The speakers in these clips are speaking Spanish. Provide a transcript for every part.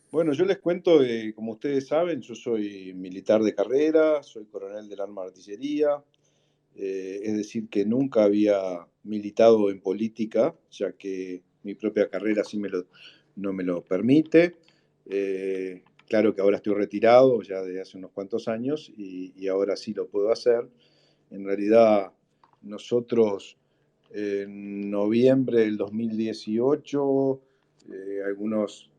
Bueno, yo les cuento, como ustedes saben, yo soy militar de carrera, soy coronel del arma de artillería, es decir, que nunca había militado en política, ya que mi propia carrera no me lo permite. Claro que ahora estoy retirado ya de hace unos cuantos años y ahora sí lo puedo hacer. En realidad, nosotros en noviembre del 2018, algunas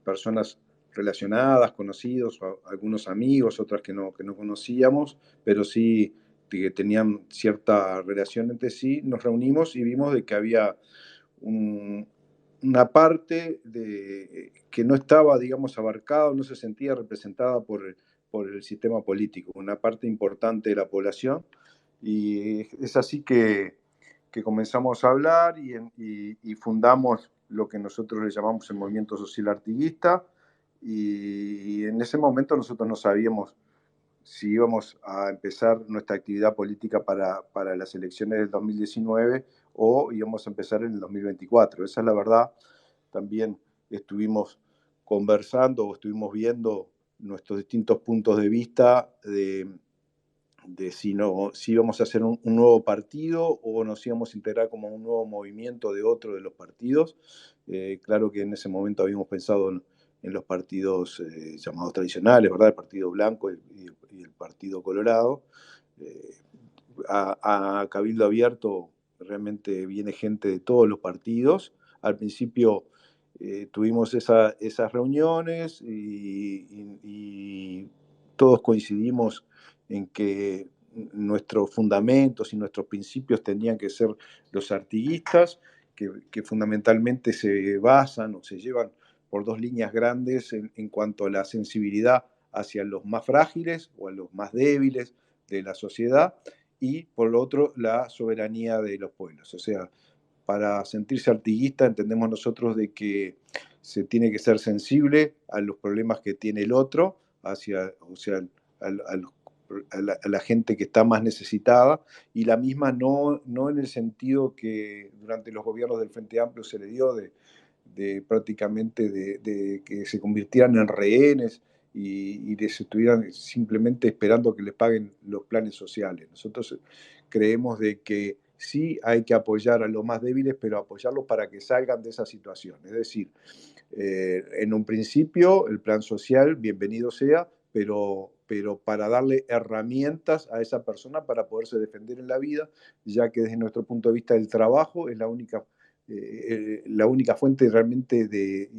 personas relacionadas, conocidos, algunos amigos, otras que no conocíamos, pero sí que tenían cierta relación entre sí, nos reunimos y vimos de que había un, una parte que no estaba, digamos, abarcada, no se sentía representada por el sistema político, una parte importante de la población. Y es así que comenzamos a hablar y fundamos lo que nosotros le llamamos el movimiento social artiguista. Y en ese momento nosotros no sabíamos si íbamos a empezar nuestra actividad política para las elecciones del 2019 o íbamos a empezar en el 2024. Esa es la verdad. También estuvimos conversando o estuvimos viendo nuestros distintos puntos de vista de si, no, si íbamos a hacer un nuevo partido o nos íbamos a integrar como un nuevo movimiento de otro de los partidos. Claro que en ese momento habíamos pensado en los partidos llamados tradicionales, ¿verdad? El Partido Blanco y el Partido Colorado. Eh, a Cabildo Abierto realmente viene gente de todos los partidos. Al principio tuvimos esas reuniones y todos coincidimos en que nuestros fundamentos y nuestros principios tenían que ser los artiguistas, que fundamentalmente se basan o se llevan por dos líneas grandes en cuanto a la sensibilidad hacia los más frágiles o a los más débiles de la sociedad y por lo otro la soberanía de los pueblos. O sea, para sentirse artiguista entendemos nosotros de que se tiene que ser sensible a los problemas que tiene el otro, hacia, o sea, a la gente que está más necesitada, y la misma no en el sentido que durante los gobiernos del Frente Amplio se le dio de prácticamente de que se convirtieran en rehenes y les estuvieran simplemente esperando que les paguen los planes sociales. Nosotros creemos de que sí hay que apoyar a los más débiles, pero apoyarlos para que salgan de esa situación. Es decir, en un principio el plan social, bienvenido sea, pero para darle herramientas a esa persona para poderse defender en la vida, ya que desde nuestro punto de vista el trabajo es la única fuente realmente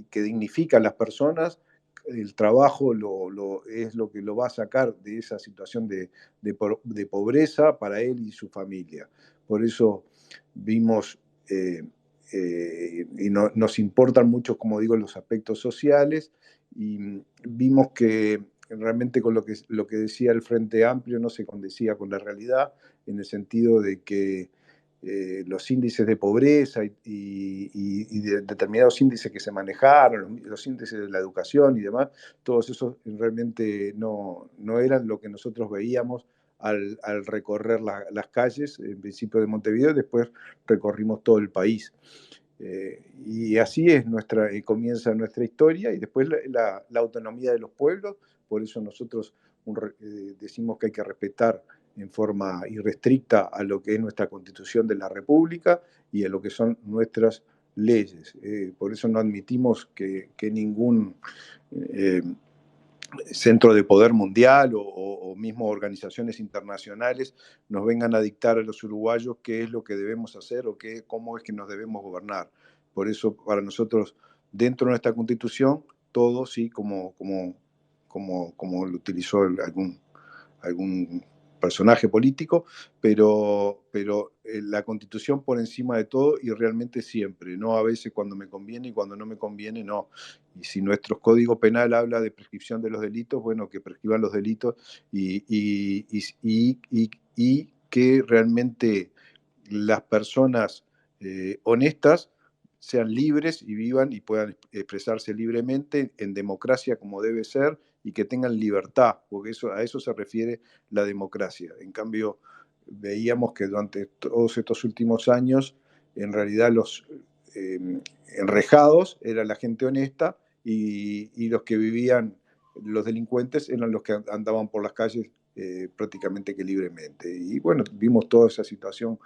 que dignifica a las personas. El trabajo es lo que lo va a sacar de esa situación de pobreza para él y su familia. Por eso vimos y nos importan mucho, como digo, los aspectos sociales y vimos que realmente con lo que decía el Frente Amplio no se condecía con la realidad, en el sentido de que los índices de pobreza y de determinados índices que se manejaron, los índices de la educación y demás, todos esos realmente no eran lo que nosotros veíamos al recorrer las calles, en principio de Montevideo, y después recorrimos todo el país. Y así es comienza nuestra historia y después la autonomía de los pueblos, por eso nosotros decimos que hay que respetar en forma irrestricta a lo que es nuestra constitución de la República y a lo que son nuestras leyes. Por eso no admitimos que ningún eh, centro de poder mundial o mismo organizaciones internacionales nos vengan a dictar a los uruguayos qué es lo que debemos hacer o cómo es que nos debemos gobernar. Por eso, para nosotros, dentro de nuestra constitución, todo sí, como lo utilizó algún personaje político, pero la constitución por encima de todo y realmente siempre, no a veces cuando me conviene y cuando no me conviene, no. Y si nuestro código penal habla de prescripción de los delitos, bueno, que prescriban los delitos y que realmente las personas honestas sean libres y vivan y puedan expresarse libremente en democracia como debe ser y que tengan libertad, porque a eso se refiere la democracia. En cambio, veíamos que durante todos estos últimos años, en realidad los enrejados era la gente honesta y los que vivían, los delincuentes, eran los que andaban por las calles prácticamente que libremente. Y bueno, vimos toda esa situación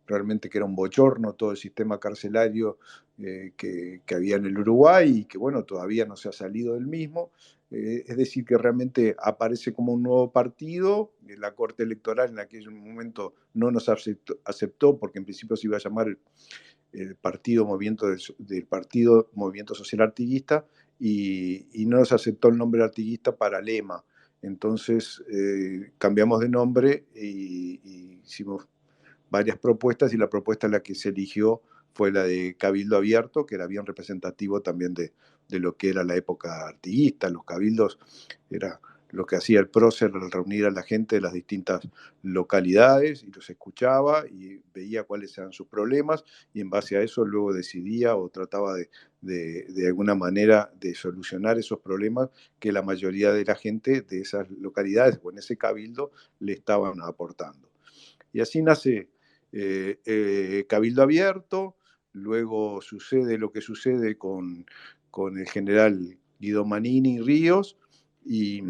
realmente que era un bochorno, todo el sistema carcelario que había en el Uruguay y que bueno, todavía no se ha salido del mismo. Es decir, que realmente aparece como un nuevo partido. La Corte Electoral en aquel momento no nos aceptó porque en principio se iba a llamar el Partido Movimiento, del Partido Movimiento Social Artiguista y no nos aceptó el nombre artiguista para lema. Entonces cambiamos de nombre y hicimos varias propuestas y la propuesta en la que se eligió fue la de Cabildo Abierto, que era bien representativo también de lo que era la época artiguista. Los cabildos era lo que hacía el prócer al reunir a la gente de las distintas localidades y los escuchaba y veía cuáles eran sus problemas y en base a eso luego decidía o trataba de alguna manera de solucionar esos problemas que la mayoría de la gente de esas localidades o en ese cabildo le estaban aportando. Y así nace Cabildo Abierto, luego sucede lo que sucede con el general Guido Manini Ríos, y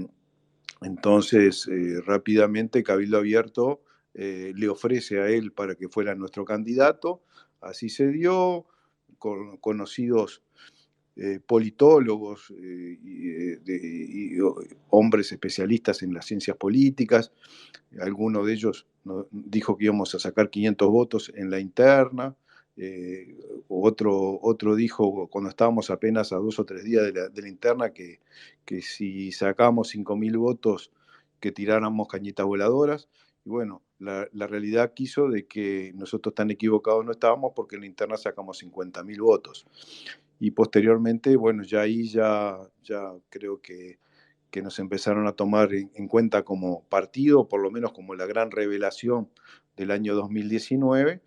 entonces rápidamente Cabildo Abierto le ofrece a él para que fuera nuestro candidato, así se dio, con conocidos politólogos y hombres especialistas en las ciencias políticas. Alguno de ellos dijo que íbamos a sacar 500 votos en la interna. Otro dijo, cuando estábamos apenas a 2 o 3 días de la interna, que si sacábamos 5.000 votos, que tiráramos cañitas voladoras. Y bueno, la realidad quiso de que nosotros tan equivocados no estábamos porque en la interna sacamos 50.000 votos. Y posteriormente, bueno, ya ahí ya creo que nos empezaron a tomar en cuenta como partido, por lo menos como la gran revelación del año 2019,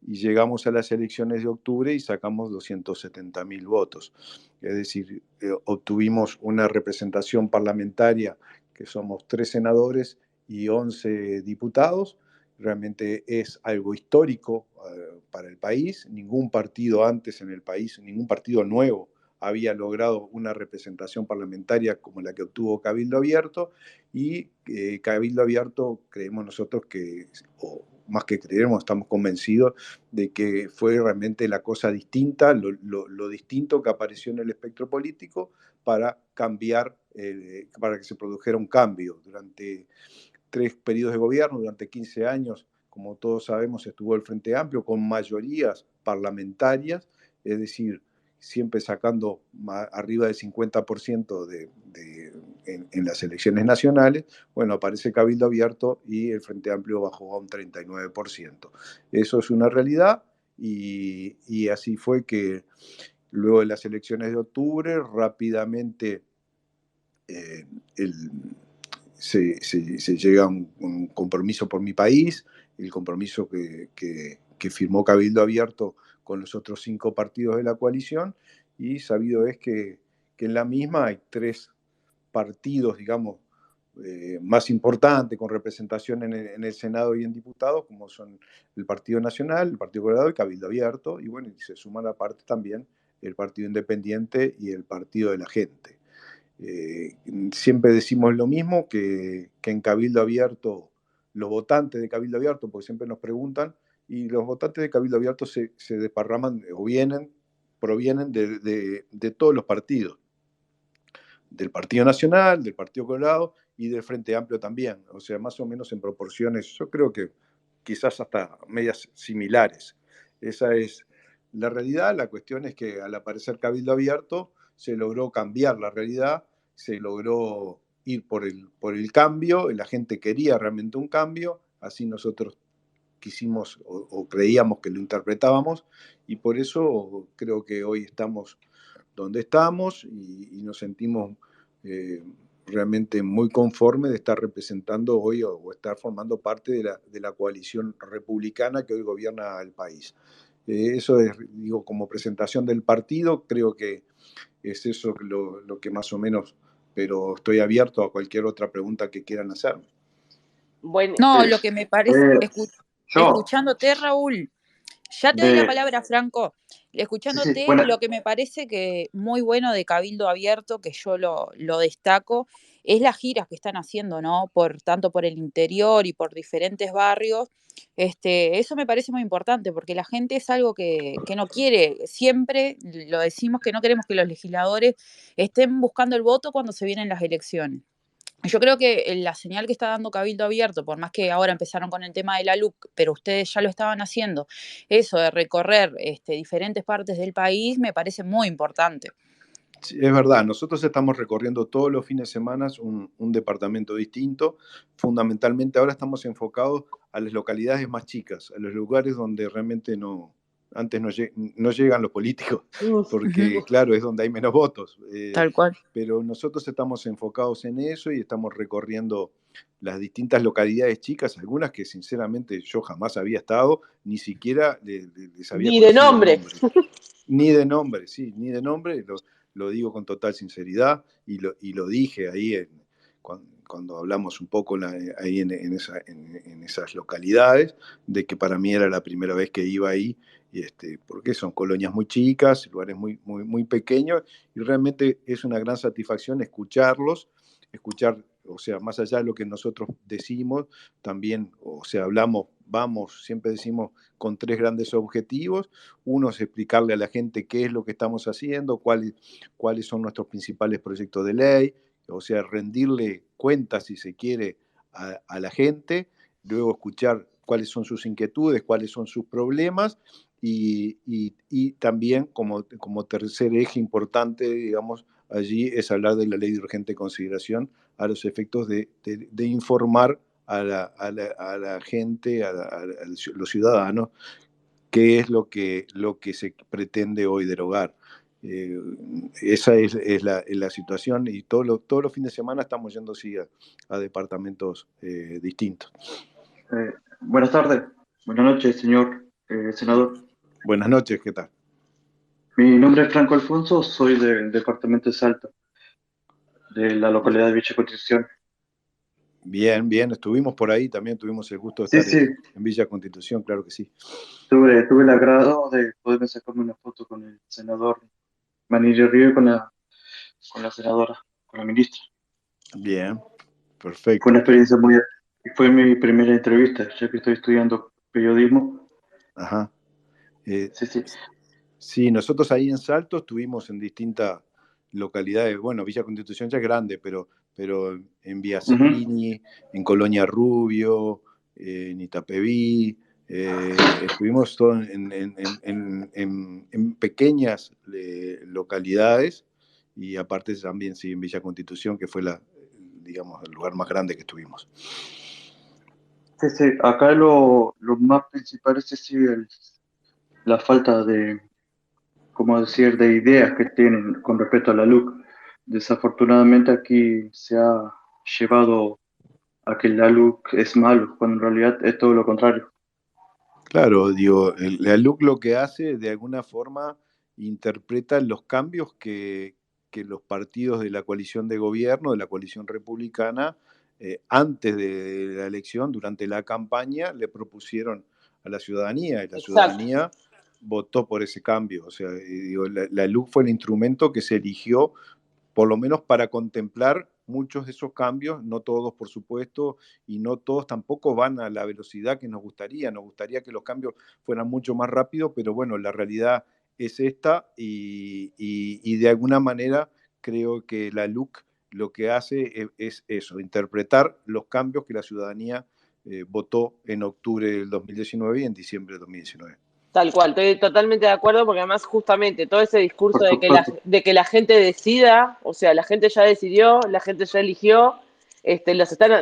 y llegamos a las elecciones de octubre y sacamos 270.000 votos. Es decir, obtuvimos una representación parlamentaria que somos 3 senadores y 11 diputados. Realmente es algo histórico para el país. Ningún partido antes en el país, ningún partido nuevo había logrado una representación parlamentaria como la que obtuvo Cabildo Abierto, y Cabildo Abierto creemos nosotros que, o más que creemos, estamos convencidos de que fue realmente la cosa distinta, lo distinto que apareció en el espectro político para cambiar, para que se produjera un cambio. Durante 3 periodos de gobierno, durante 15 años, como todos sabemos, estuvo el Frente Amplio con mayorías parlamentarias, es decir, siempre sacando arriba del 50% en las elecciones nacionales. Bueno, aparece Cabildo Abierto y el Frente Amplio bajó a un 39%. Eso es una realidad y así fue que luego de las elecciones de octubre, rápidamente eh, el, se llega a un compromiso por mi país, el compromiso que firmó Cabildo Abierto con los otros 5 partidos de la coalición, y sabido es que en la misma hay 3 partidos, digamos, más importantes con representación en el Senado y en diputados, como son el Partido Nacional, el Partido Colorado y Cabildo Abierto, y bueno, y se suman aparte también el Partido Independiente y el Partido de la Gente. Siempre decimos lo mismo, que en Cabildo Abierto, los votantes de Cabildo Abierto, porque siempre nos preguntan, y los votantes de Cabildo Abierto se desparraman o provienen de todos los partidos, del Partido Nacional, del Partido Colorado y del Frente Amplio también, o sea, más o menos en proporciones, yo creo que quizás hasta medias similares. Esa es la realidad. La cuestión es que al aparecer Cabildo Abierto se logró cambiar la realidad, se logró ir por el cambio, la gente quería realmente un cambio, así nosotros quisimos o creíamos que lo interpretábamos, y por eso creo que hoy estamos donde estamos y nos sentimos eh, realmente muy conformes de estar representando hoy o estar formando parte de la coalición republicana que hoy gobierna el país. Eso es, digo, como presentación del partido, creo que es eso lo que más o menos, pero estoy abierto a cualquier otra pregunta que quieran hacerme. Bueno, No, lo que me parece, yo, escuchándote, Raúl, Ya te doy la De, palabra, Franco. sí, Escuchándote, bueno, lo que me parece que muy bueno de Cabildo Abierto, que yo lo destaco, es las giras que están haciendo, ¿no? Tanto por el interior y por diferentes barrios. Eso me parece muy importante, porque la gente es algo que no quiere. Siempre lo decimos que no queremos que los legisladores estén buscando el voto cuando se vienen las elecciones. Yo creo que la señal que está dando Cabildo Abierto, por más que ahora empezaron con el tema de la LUC, pero ustedes ya lo estaban haciendo, eso de recorrer diferentes partes del país me parece muy importante. Sí, es verdad, nosotros estamos recorriendo todos los fines de semana un departamento distinto. Fundamentalmente ahora estamos enfocados a las localidades más chicas, a los lugares donde realmente antes no llegan los políticos, Ujú. porque claro, es donde hay menos votos. Tal cual. Pero nosotros estamos enfocados en eso y estamos recorriendo las distintas localidades chicas, algunas que sinceramente yo jamás había estado, ni siquiera les había Ni de conocido el nombre. nombre. Ni de nombre, sí, ni de nombre, lo digo con total sinceridad y lo dije ahí cuando hablamos un poco ahí en esas localidades, de que para mí era la primera vez que iba ahí, porque son colonias muy chicas, lugares muy pequeños, y realmente es una gran satisfacción escuchar, o sea, más allá de lo que nosotros decimos, también, o sea, siempre decimos con tres grandes objetivos. Uno es explicarle a la gente qué es lo que estamos haciendo, cuáles son nuestros principales proyectos de ley, o sea, rendirle cuentas, si se quiere, a la gente, luego escuchar cuáles son sus inquietudes, cuáles son sus problemas, y también como tercer eje importante, digamos, allí es hablar de la ley de urgente consideración a los efectos de informar a la gente, a los ciudadanos, qué es lo que se pretende hoy derogar. Eh, Esa es la situación y todos los fines de semana estamos yendo sí, a departamentos distintos. buenas tardes, buenas noches, señor senador. Buenas noches, ¿qué tal? Mi nombre es Franco Alfonso, soy del departamento de Salta, de la localidad de Villa Constitución. Bien, bien, estuvimos por ahí, también tuvimos el gusto de Sí, estar sí, en Villa Constitución, claro que sí. tuve el agrado de poderme sacarme una foto con el senador Manillo Río y con la senadora, con la ministra. Bien, Fue una perfecto. experiencia fue mi primera entrevista, ya que estoy estudiando periodismo. Ajá. Eh, Sí, sí. sí, nosotros ahí en Salto estuvimos en distintas localidades. Bueno, Villa Constitución ya es grande, pero en Ujú. Biasini, en Colonia Rubio, en Itapeví, estuvimos todos en pequeñas localidades y aparte también sí en Villa Constitución, que fue digamos, el lugar más grande que estuvimos. Sí, sí. Acá lo más principal es sí, la falta de, como decir, de ideas que tienen con respecto a la LUC. Desafortunadamente aquí se ha llevado a que la LUC es malo, cuando en realidad es todo lo contrario. Claro, digo, la LUC lo que hace, de alguna forma, interpreta los cambios que los partidos de la coalición de gobierno, de la coalición republicana, antes de la elección, durante la campaña, le propusieron a la ciudadanía, y la Exacto. ciudadanía votó por ese cambio. O sea, digo, la LUC fue el instrumento que se eligió por lo menos para contemplar muchos de esos cambios, no todos por supuesto, y no todos tampoco van a la velocidad que nos gustaría que los cambios fueran mucho más rápido, pero bueno, la realidad es esta y de alguna manera creo que la LUC lo que hace es eso, interpretar los cambios que la ciudadanía votó en octubre del 2019 y en diciembre del 2019. Tal cual, estoy totalmente de acuerdo porque además justamente todo ese discurso Por supuesto. de que la gente decida, o sea, la gente ya decidió, la gente ya eligió,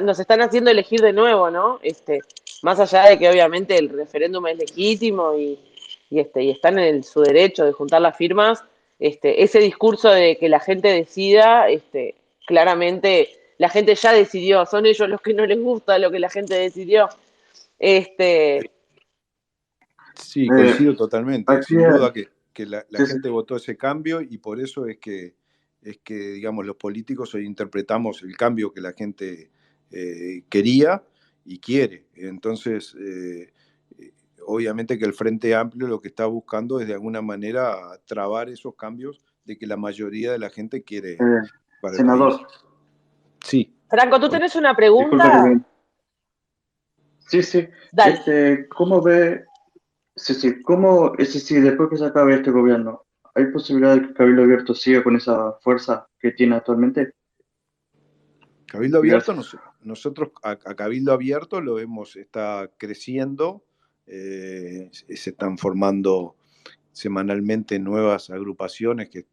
nos están haciendo elegir de nuevo, ¿no? Más allá de que obviamente el referéndum es legítimo y están en su derecho de juntar las firmas, ese discurso de que la gente decida, claramente la gente ya decidió, son ellos los que no les gusta lo que la gente decidió. Este, Sí, Eh, coincido totalmente. aquí, Sin duda que la sí, sí. gente votó ese cambio y por eso es que, digamos, los políticos hoy interpretamos el cambio que la gente quería y quiere. Entonces, obviamente que el Frente Amplio lo que está buscando es de alguna manera trabar esos cambios de que la mayoría de la gente quiere para el país. Senador, Sí. Franco, ¿tú tenés una disculpa que pregunta? Sí, sí. Dale. ¿Cómo ve? Sí, ¿cómo, después que se acabe este gobierno, hay posibilidad de que Cabildo Abierto siga con esa fuerza que tiene actualmente? Cabildo Abierto, Gracias. nosotros a Cabildo Abierto lo vemos, está creciendo, se están formando semanalmente nuevas agrupaciones que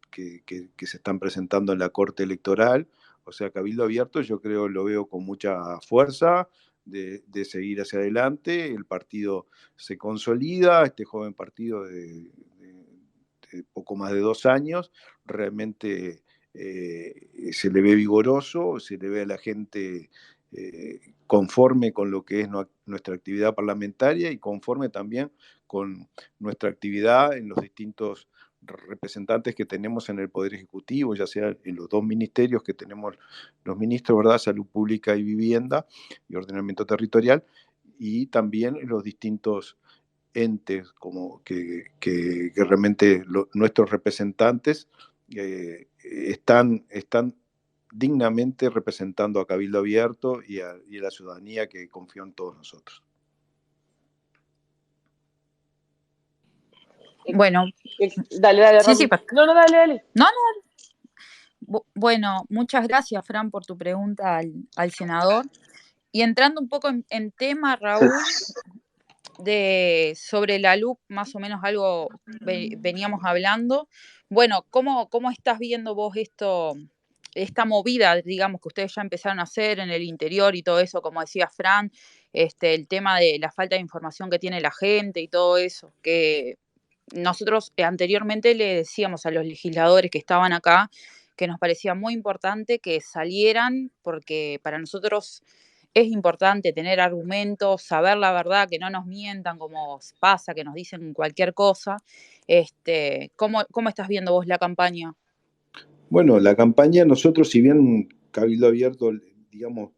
se están presentando en la Corte Electoral. O sea, Cabildo Abierto yo creo lo veo con mucha fuerza de seguir hacia adelante. El partido se consolida, este joven partido de poco más de 2 años, realmente se le ve vigoroso, se le ve a la gente conforme con lo que es nuestra actividad parlamentaria y conforme también con nuestra actividad en los distintos representantes que tenemos en el Poder Ejecutivo, ya sea en los 2 ministerios que tenemos los ministros, ¿verdad? Salud Pública y Vivienda y Ordenamiento Territorial, y también en los distintos entes como que realmente nuestros representantes están dignamente representando a Cabildo Abierto y a la ciudadanía que confió en todos nosotros. Bueno, Dale, sí, Rami. No, dale. No, bueno, muchas gracias, Fran, por tu pregunta al senador. Y entrando un poco en tema, Raúl, sobre la LUC, más o menos algo veníamos hablando. Bueno, ¿cómo estás viendo vos esta movida, digamos, que ustedes ya empezaron a hacer en el interior y todo eso, como decía Fran, el tema de la falta de información que tiene la gente y todo eso, que nosotros anteriormente le decíamos a los legisladores que estaban acá que nos parecía muy importante que salieran, porque para nosotros es importante tener argumentos, saber la verdad, que no nos mientan como pasa, que nos dicen cualquier cosa. ¿Cómo estás viendo vos la campaña? Bueno, la campaña nosotros, si bien Cabildo Abierto, digamos,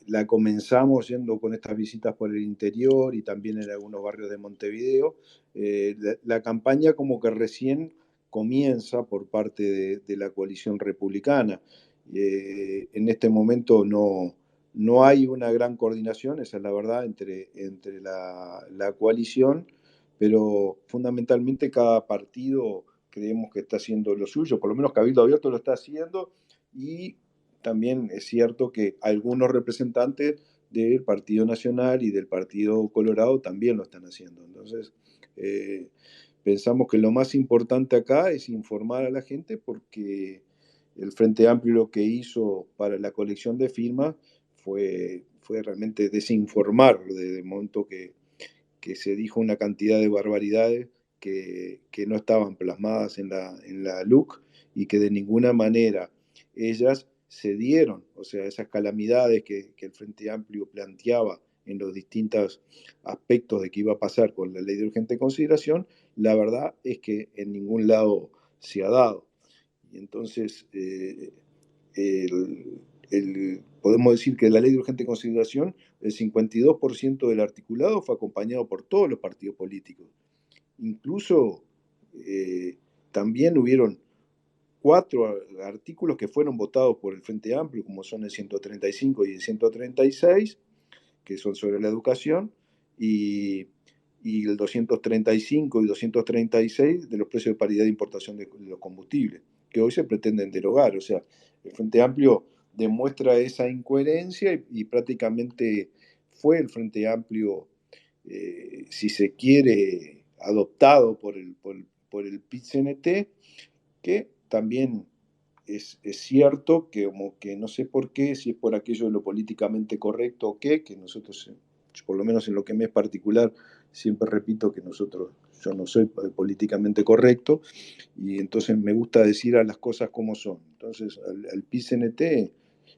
la comenzamos yendo con estas visitas por el interior y también en algunos barrios de Montevideo, la campaña como que recién comienza por parte de la coalición republicana. En este momento no hay una gran coordinación, esa es la verdad, entre la coalición, pero fundamentalmente cada partido creemos que está haciendo lo suyo, por lo menos Cabildo Abierto lo está haciendo, y también es cierto que algunos representantes del Partido Nacional y del Partido Colorado también lo están haciendo. Entonces, pensamos que lo más importante acá es informar a la gente, porque el Frente Amplio lo que hizo para la colección de firmas fue realmente desinformar desde el momento que se dijo una cantidad de barbaridades que no estaban plasmadas en la LUC y que de ninguna manera ellas se dieron. O sea, esas calamidades que el Frente Amplio planteaba en los distintos aspectos de qué iba a pasar con la ley de urgente consideración, la verdad es que en ningún lado se ha dado. Y entonces, podemos decir que la ley de urgente consideración, el 52% del articulado fue acompañado por todos los partidos políticos. Incluso también hubieron 4 artículos que fueron votados por el Frente Amplio, como son el 135 y el 136, que son sobre la educación, y el 235 y 236 de los precios de paridad de importación de los combustibles, que hoy se pretenden derogar. O sea, el Frente Amplio demuestra esa incoherencia y prácticamente fue el Frente Amplio, si se quiere, adoptado por el PIT-CNT, que también es cierto que, como que no sé por qué, si es por aquello de lo políticamente correcto o qué, que nosotros, por lo menos en lo que me es particular, siempre repito que yo no soy políticamente correcto, y entonces me gusta decir a las cosas como son. Entonces, al PICNT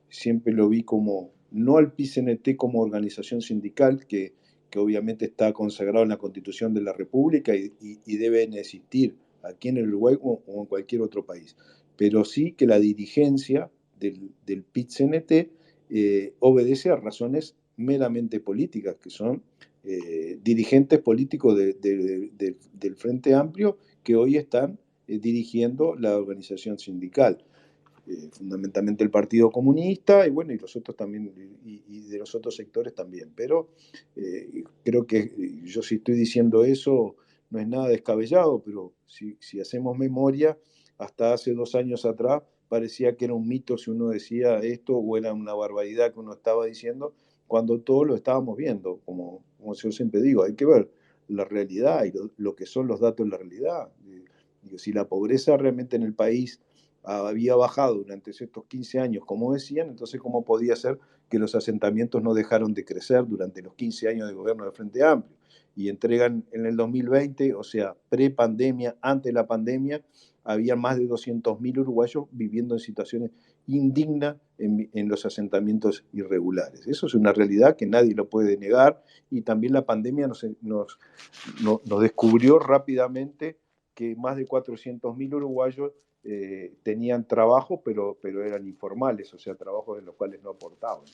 siempre lo vi como, no al PICNT como organización sindical, que obviamente está consagrado en la Constitución de la República y deben existir aquí en el Uruguay o en cualquier otro país, pero sí que la dirigencia del PIT-CNT obedece a razones meramente políticas, que son dirigentes políticos del Frente Amplio que hoy están dirigiendo la organización sindical. Fundamentalmente el Partido Comunista y bueno, y los otros también, y de los otros sectores también. Pero creo que yo si estoy diciendo eso no es nada descabellado, pero si hacemos memoria, hasta hace 2 años atrás parecía que era un mito si uno decía esto o era una barbaridad que uno estaba diciendo, cuando todos lo estábamos viendo. Como yo siempre digo, hay que ver la realidad y lo que son los datos de la realidad. Si la pobreza realmente en el país había bajado durante estos 15 años, como decían, entonces ¿cómo podía ser que los asentamientos no dejaron de crecer durante los 15 años de gobierno del Frente Amplio? Y entregan en el 2020, o sea, pre-pandemia, antes de la pandemia, había más de 200.000 uruguayos viviendo en situaciones indignas en los asentamientos irregulares. Eso es una realidad que nadie lo puede negar, y también la pandemia nos descubrió rápidamente que más de 400.000 uruguayos tenían trabajo, pero eran informales, o sea, trabajos en los cuales no aportaban.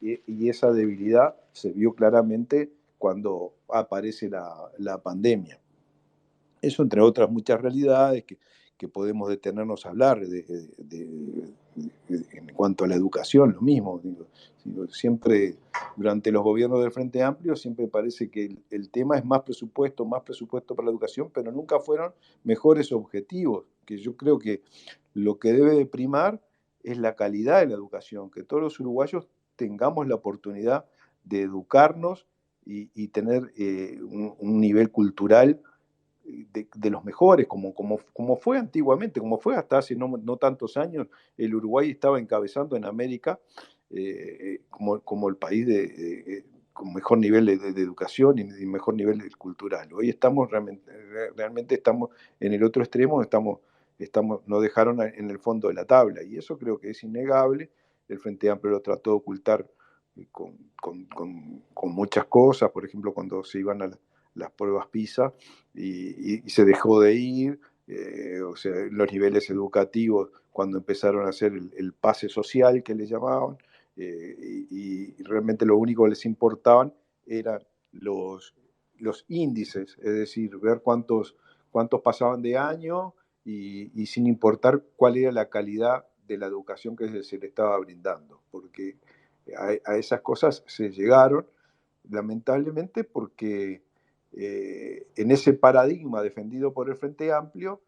Y esa debilidad se vio claramente cuando aparece la pandemia. Eso, entre otras muchas realidades que podemos detenernos a hablar en cuanto a la educación, lo mismo. Siempre, durante los gobiernos del Frente Amplio, siempre parece que el tema es más presupuesto para la educación, pero nunca fueron mejores objetivos. Que yo creo que lo que debe de primar es la calidad de la educación, que todos los uruguayos tengamos la oportunidad de educarnos y tener un nivel cultural de los mejores, como fue antiguamente, como fue hasta hace no tantos años. El Uruguay estaba encabezando en América como el país con mejor nivel de educación y mejor nivel cultural. Hoy estamos realmente estamos en el otro extremo, nos dejaron en el fondo de la tabla, y eso creo que es innegable. El Frente Amplio lo trató de ocultar con muchas cosas, por ejemplo, cuando se iban a las pruebas PISA y se dejó de ir, o sea, los niveles educativos, cuando empezaron a hacer el pase social que le llamaban, y realmente lo único que les importaban eran los índices, es decir, ver cuántos pasaban de año y sin importar cuál era la calidad de la educación que se le estaba brindando, porque a esas cosas se llegaron, lamentablemente, porque en ese paradigma defendido por el Frente Amplio,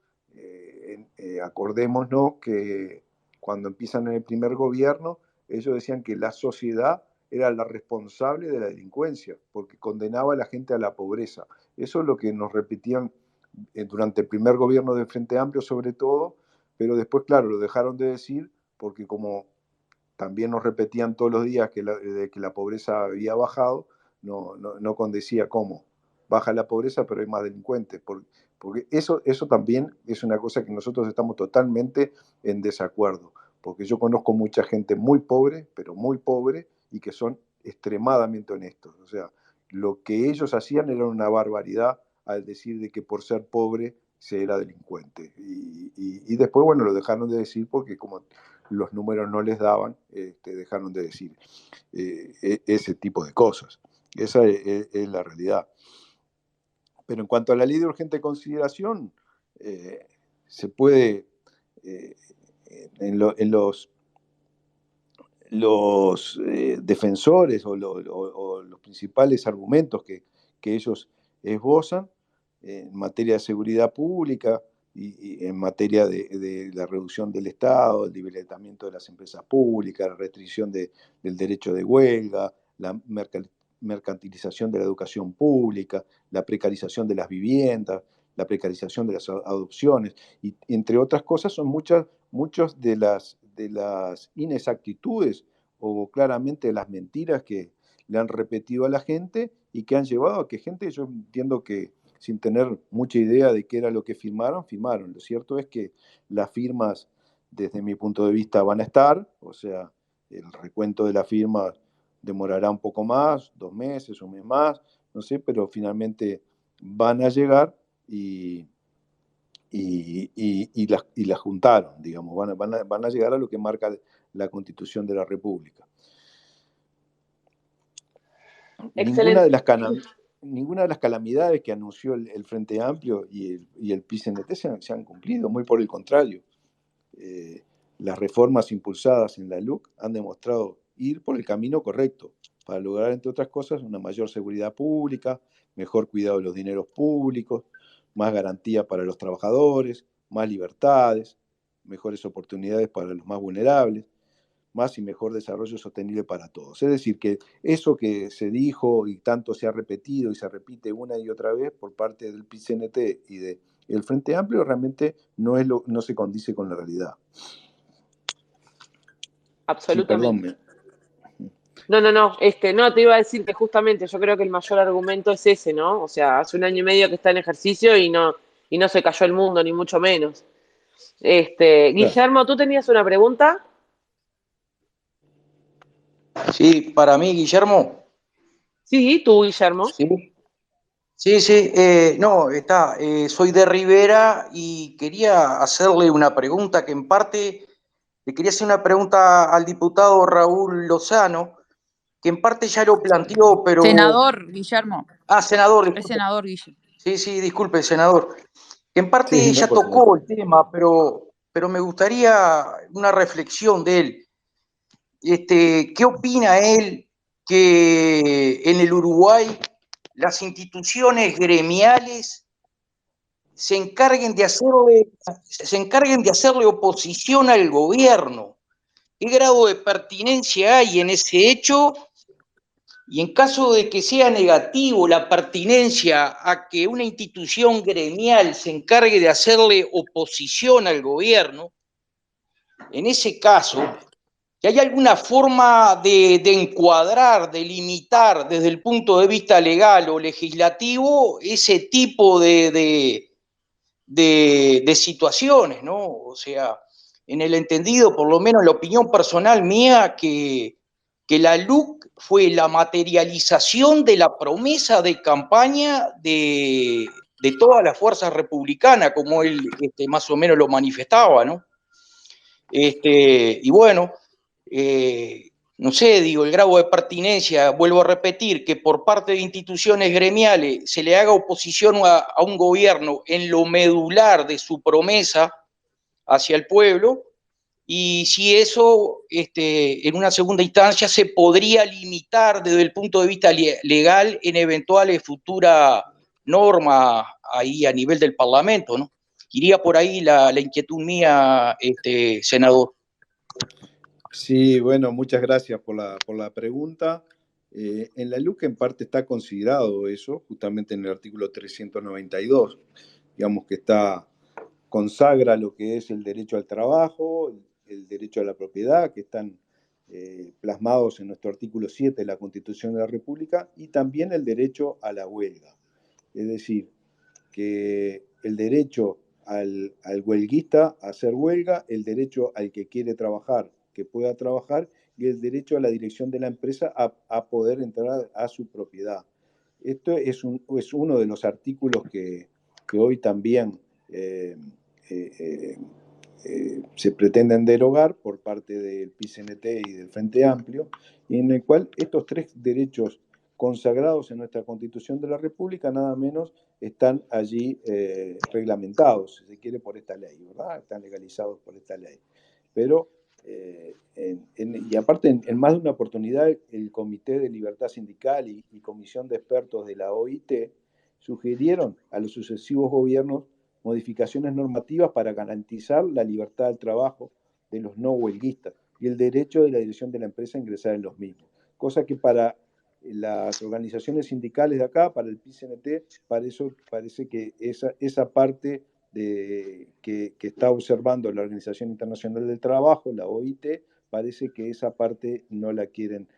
acordémonos que cuando empiezan en el primer gobierno, ellos decían que la sociedad era la responsable de la delincuencia, porque condenaba a la gente a la pobreza. Eso es lo que nos repetían durante el primer gobierno del Frente Amplio sobre todo, pero después, claro, lo dejaron de decir, porque como también nos repetían todos los días que la pobreza había bajado, no condecía cómo. Baja la pobreza, pero hay más delincuentes. Porque eso también es una cosa que nosotros estamos totalmente en desacuerdo. Porque yo conozco mucha gente muy pobre, pero muy pobre, y que son extremadamente honestos. O sea, lo que ellos hacían era una barbaridad al decir de que por ser pobre se era delincuente. Y después, bueno, lo dejaron de decir porque como los números no les daban, dejaron de decir ese tipo de cosas. Esa es la realidad. Pero en cuanto a la ley de urgente consideración, se puede, en los defensores o los principales argumentos que ellos esbozan en materia de seguridad pública y en materia de la reducción del Estado, el debilitamiento de las empresas públicas, la restricción del derecho de huelga, la mercantilización de la educación pública, la precarización de las viviendas, la precarización de las adopciones, y entre otras cosas son muchas de las inexactitudes o claramente las mentiras que le han repetido a la gente y que han llevado a que gente, yo entiendo que sin tener mucha idea de qué era lo que firmaron. Lo cierto es que las firmas, desde mi punto de vista, van a estar, o sea, el recuento de las firmas demorará un poco más, 2 meses, un mes más, no sé, pero finalmente van a llegar y las juntaron, digamos, van a llegar a lo que marca la Constitución de la República. ninguna Excelente. de las calamidades que anunció el Frente Amplio y el PICNT se han cumplido, muy por el contrario. Las reformas impulsadas en la LUC han demostrado ir por el camino correcto para lograr, entre otras cosas, una mayor seguridad pública, mejor cuidado de los dineros públicos, más garantía para los trabajadores, más libertades, mejores oportunidades para los más vulnerables, más y mejor desarrollo sostenible para todos. Es decir, que eso que se dijo y tanto se ha repetido y se repite una y otra vez por parte del PICNT y del Frente Amplio realmente no se condice con la realidad. Sí, perdón. Absolutamente. No, te iba a decir que justamente yo creo que el mayor argumento es ese, ¿no? O sea, hace 1 año y medio que está en ejercicio y no se cayó el mundo, ni mucho menos. Claro. Guillermo, ¿tú tenías una pregunta? Sí, para mí, Guillermo. Sí, tú, Guillermo. Sí, sí, sí. No, soy de Rivera y quería hacerle una pregunta que en parte, le quería hacer una pregunta al diputado Raúl Lozano, que en parte ya lo planteó, pero... Senador, Guillermo. Senador, Es disculpe. senador, Guillermo. Sí, disculpe, senador. Que en parte Sí, no ya pasa nada. tocó el tema, pero me gustaría una reflexión de él. ¿Qué opina él que en el Uruguay las instituciones gremiales se encarguen de hacerle oposición al gobierno? ¿Qué grado de pertinencia hay en ese hecho? Y en caso de que sea negativo la pertinencia a que una institución gremial se encargue de hacerle oposición al gobierno, en ese caso, ¿que hay alguna forma de encuadrar, de limitar desde el punto de vista legal o legislativo ese tipo de situaciones, ¿no? O sea, en el entendido, por lo menos la opinión personal mía, que la LUC fue la materialización de la promesa de campaña de todas las fuerzas republicanas, como él más o menos lo manifestaba, ¿no? Y bueno, no sé, digo, el grado de pertinencia, vuelvo a repetir, que por parte de instituciones gremiales se le haga oposición a un gobierno en lo medular de su promesa hacia el pueblo, y si eso, en una segunda instancia, se podría limitar desde el punto de vista legal en eventuales futuras normas ahí a nivel del Parlamento, ¿no? Iría por ahí la inquietud mía, senador. Sí, bueno, muchas gracias por la pregunta. En la LUC en parte está considerado eso, justamente en el artículo 392, digamos que consagra lo que es el derecho al trabajo, el derecho a la propiedad, que están plasmados en nuestro artículo 7 de la Constitución de la República, y también el derecho a la huelga. Es decir, que el derecho al huelguista a hacer huelga, el derecho al que quiere trabajar que pueda trabajar y el derecho a la dirección de la empresa a poder entrar a su propiedad. Esto es uno de los artículos que hoy también se pretenden derogar por parte del PICNT y del Frente Amplio, y en el cual estos tres derechos consagrados en nuestra Constitución de la República, nada menos, están allí reglamentados, si se quiere, por esta ley, ¿verdad? Están legalizados por esta ley. Pero, y aparte, en más de una oportunidad, el Comité de Libertad Sindical y Comisión de Expertos de la OIT sugirieron a los sucesivos gobiernos modificaciones normativas para garantizar la libertad del trabajo de los no huelguistas y el derecho de la dirección de la empresa a ingresar en los mismos. Cosa que para las organizaciones sindicales de acá, para el PICNT, parece que esa parte que está observando la Organización Internacional del Trabajo, la OIT, parece que esa parte no la quieren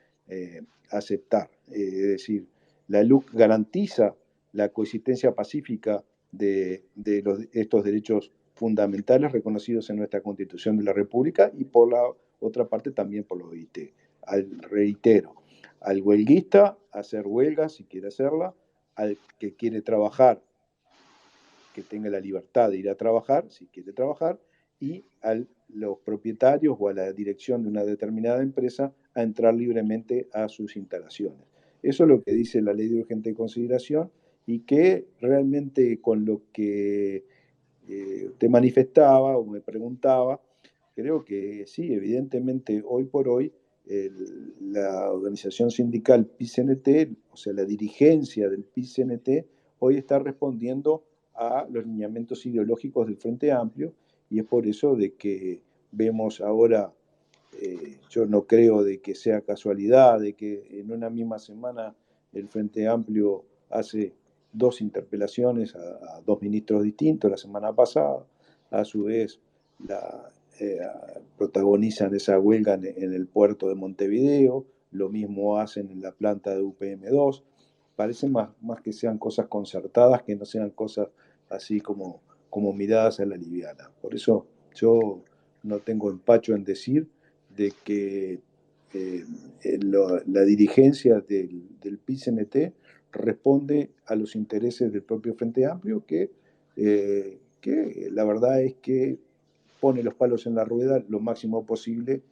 aceptar. Es decir, la LUC garantiza la coexistencia pacífica de estos derechos fundamentales reconocidos en nuestra Constitución de la República y por la otra parte también por la OIT. Reitero, al huelguista hacer huelga si quiere hacerla, al que quiere trabajar que tenga la libertad de ir a trabajar si quiere trabajar, y a los propietarios o a la dirección de una determinada empresa a entrar libremente a sus instalaciones. Eso es lo que dice la ley de urgente consideración y que realmente con lo que te manifestaba o me preguntaba, creo que sí, evidentemente hoy por hoy la organización sindical PICNT, o sea, la dirigencia del PICNT, hoy está respondiendo a los lineamientos ideológicos del Frente Amplio y es por eso de que vemos ahora, yo no creo de que sea casualidad, de que en una misma semana el Frente Amplio hace 2 interpelaciones a 2 ministros distintos la semana pasada, a su vez eh, protagonizan esa huelga en el puerto de Montevideo, lo mismo hacen en la planta de UPM2, parece más que sean cosas concertadas, que no sean cosas así como miradas a la liviana. Por eso yo no tengo empacho en decir de que la dirigencia del PICNT responde a los intereses del propio Frente Amplio, que la verdad es que pone los palos en la rueda lo máximo posible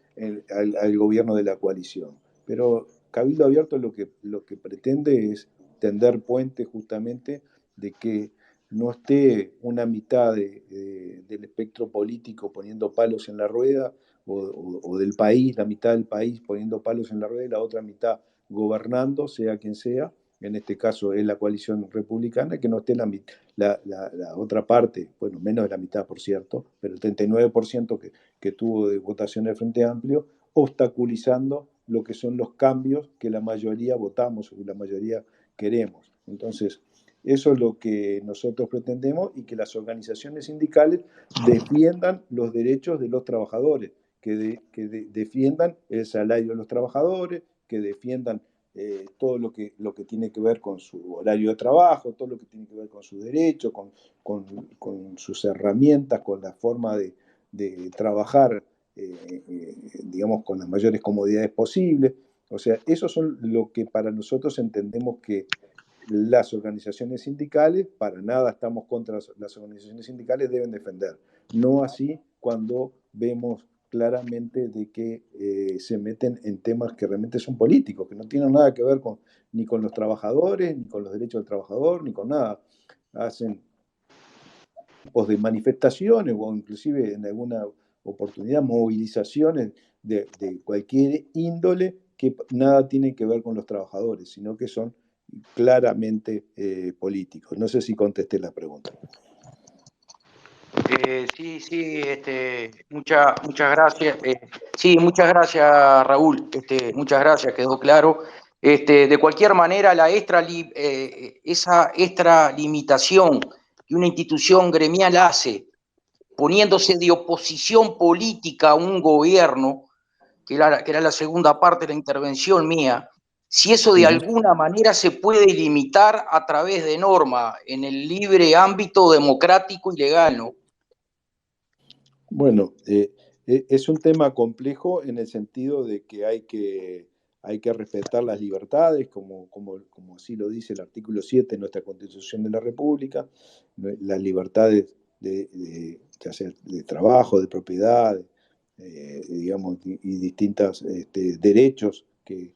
al gobierno de la coalición. Pero Cabildo Abierto lo que pretende es tender puentes justamente de que no esté una mitad del espectro político poniendo palos en la rueda o del país, la mitad del país poniendo palos en la rueda y la otra mitad gobernando, sea quien sea, en este caso es la coalición republicana, que no esté la otra parte, bueno, menos de la mitad, por cierto, pero el 39% que tuvo de votación del Frente Amplio, obstaculizando lo que son los cambios que la mayoría votamos o que la mayoría queremos. Entonces, eso es lo que nosotros pretendemos y que las organizaciones sindicales defiendan los derechos de los trabajadores, defiendan el salario de los trabajadores, que defiendan todo lo que tiene que ver con su horario de trabajo, todo lo que tiene que ver con sus derechos, con sus herramientas, con la forma de trabajar, digamos, con las mayores comodidades posibles. O sea, eso son lo que para nosotros entendemos que las organizaciones sindicales, para nada estamos contra las organizaciones sindicales, deben defender. No así cuando vemos claramente de que se meten en temas que realmente son políticos, que no tienen nada que ver ni con los trabajadores, ni con los derechos del trabajador, ni con nada. Hacen tipos de manifestaciones o inclusive en alguna oportunidad movilizaciones de cualquier índole que nada tienen que ver con los trabajadores, sino que son claramente políticos. No sé si contesté la pregunta. Sí, muchas gracias. Sí, muchas gracias, Raúl. Muchas gracias, quedó claro. De cualquier manera, esa extralimitación que una institución gremial hace, poniéndose de oposición política a un gobierno, que era la segunda parte de la intervención mía, si eso de alguna manera se puede limitar a través de norma en el libre ámbito democrático y legal, ¿no? Bueno, es un tema complejo en el sentido de que hay que respetar las libertades, como así lo dice el artículo 7 de nuestra Constitución de la República, las libertades ya sea de trabajo, de propiedad, digamos, y distintos derechos que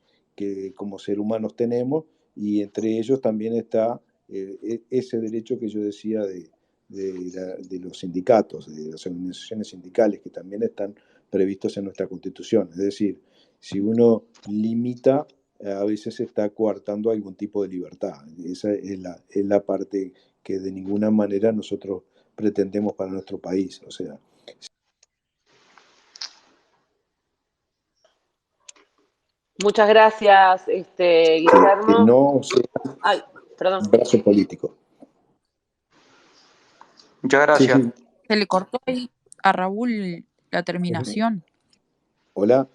como seres humanos tenemos, y entre ellos también está ese derecho que yo decía de los sindicatos, de las organizaciones sindicales, que también están previstos en nuestra Constitución. Es decir, si uno limita, a veces se está coartando algún tipo de libertad. Esa es la parte que de ninguna manera nosotros pretendemos para nuestro país. O sea, Muchas gracias, Guillermo. que no sea Ay, perdón. un brazo político. Muchas gracias. Sí. Se le cortó ahí a Raúl la terminación. Hola.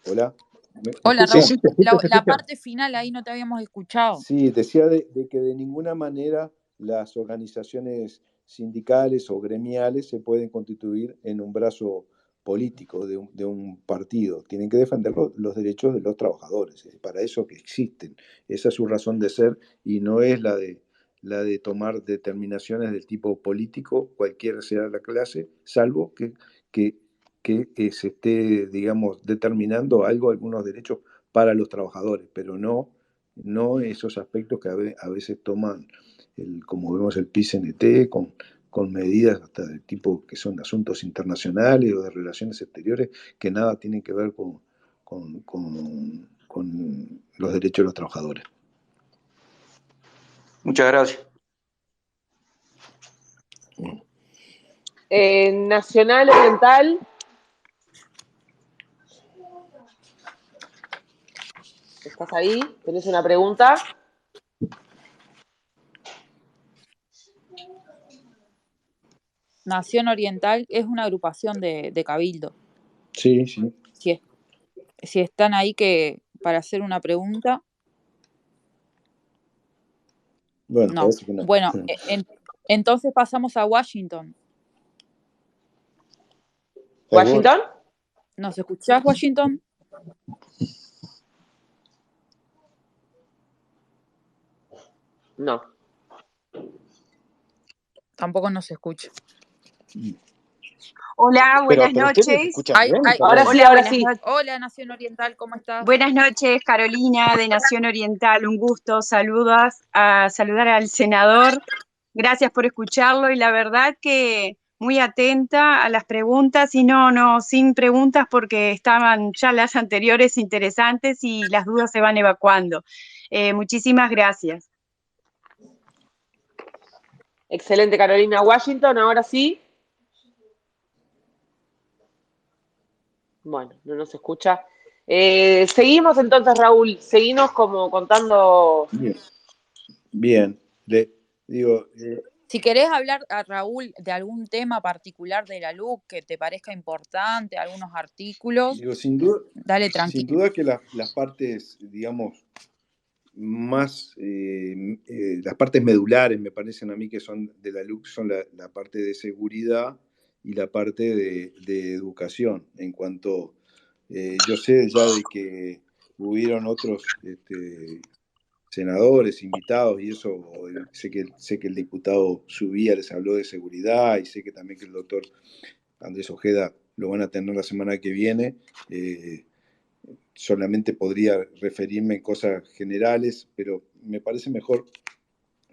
Hola, escuchan? Raúl. La parte final ahí no te habíamos escuchado. Sí, decía de que de ninguna manera las organizaciones sindicales o gremiales se pueden constituir en un brazo político de un partido. Tienen que defender los derechos de los trabajadores. Es para eso que existen. Esa es su razón de ser y no es la de tomar determinaciones del tipo político, cualquiera sea la clase, salvo que se esté, digamos, determinando algunos derechos para los trabajadores, pero no no esos aspectos que a veces toman, como vemos el PICNT, con medidas hasta de tipo que son asuntos internacionales o de relaciones exteriores, que nada tienen que ver con los derechos de los trabajadores. Muchas gracias. Nacional Oriental. ¿Estás ahí? ¿Tenés una pregunta? Nación Oriental es una agrupación de Cabildo. Sí, sí. Si están ahí para hacer una pregunta. Bueno, No. parece que no. Bueno, entonces pasamos a Washington. ¿Washington? ¿Nos escuchás, Washington? No. Tampoco nos escucha. Hola, buenas Pero ustedes me noches. escuchan bien, Ahora sí, Hola, ahora buenas sí. noches. Hola, Nación Oriental, ¿cómo estás? Buenas noches, Carolina de Nación Oriental. Un gusto. Saludar al senador. Gracias por escucharlo y la verdad que muy atenta a las preguntas y no, sin preguntas porque estaban ya las anteriores interesantes y las dudas se van evacuando. Muchísimas gracias. Excelente, Carolina. Washington, ahora sí. Bueno, no nos escucha. Seguimos entonces, Raúl. Seguimos como contando. Bien. Si querés hablar, a Raúl, de algún tema particular de la LUC que te parezca importante, algunos artículos, sin duda, dale tranquilo. Sin duda que las partes, digamos, más, las partes medulares me parecen a mí que son de la LUC, son la parte de seguridad y la parte de educación. En cuanto, yo sé ya de que hubieron otros senadores invitados y eso, sé que el diputado Subía les habló de seguridad y sé que también que el doctor Andrés Ojeda lo van a tener la semana que viene. Solamente podría referirme en cosas generales, pero me parece mejor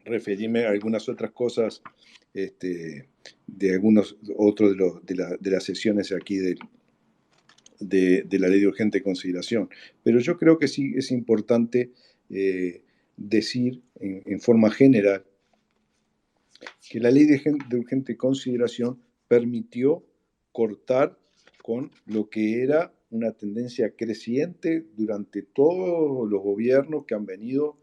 referirme a algunas otras cosas de algunos otros de las sesiones aquí de la ley de urgente consideración. Pero yo creo que sí es importante decir en forma general que la ley de urgente consideración permitió cortar con lo que era una tendencia creciente durante todos los gobiernos que han venido,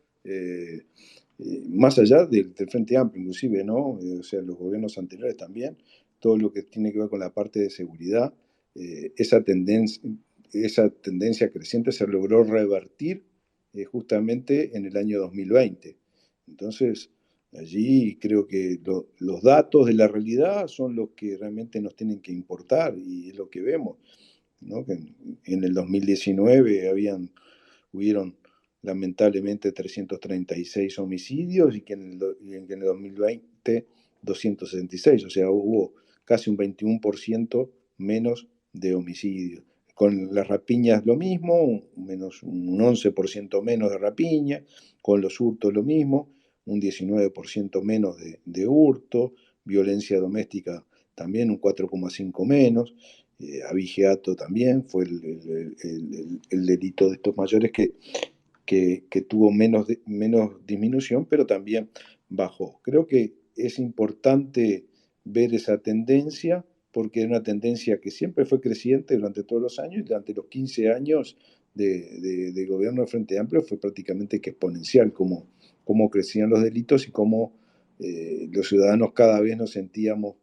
más allá del Frente Amplio, inclusive, ¿no? O sea, los gobiernos anteriores también, todo lo que tiene que ver con la parte de seguridad, esa tendencia creciente se logró revertir justamente en el año 2020. Entonces, allí creo que los datos de la realidad son los que realmente nos tienen que importar y es lo que vemos, ¿no? Que en el 2019 hubieron lamentablemente 336 homicidios y que en el 2020 266, o sea, hubo casi un 21% menos de homicidios. Con las rapiñas lo mismo, un 11% menos de rapiña, con los hurtos lo mismo, un 19% menos de hurto, violencia doméstica también un 4,5 menos, abigeato también fue el delito de estos mayores que tuvo menos disminución, pero también bajó. Creo que es importante ver esa tendencia, porque es una tendencia que siempre fue creciente durante todos los años, y durante los 15 años de gobierno de Frente Amplio fue prácticamente que exponencial, cómo crecían los delitos y cómo los ciudadanos cada vez nos sentíamos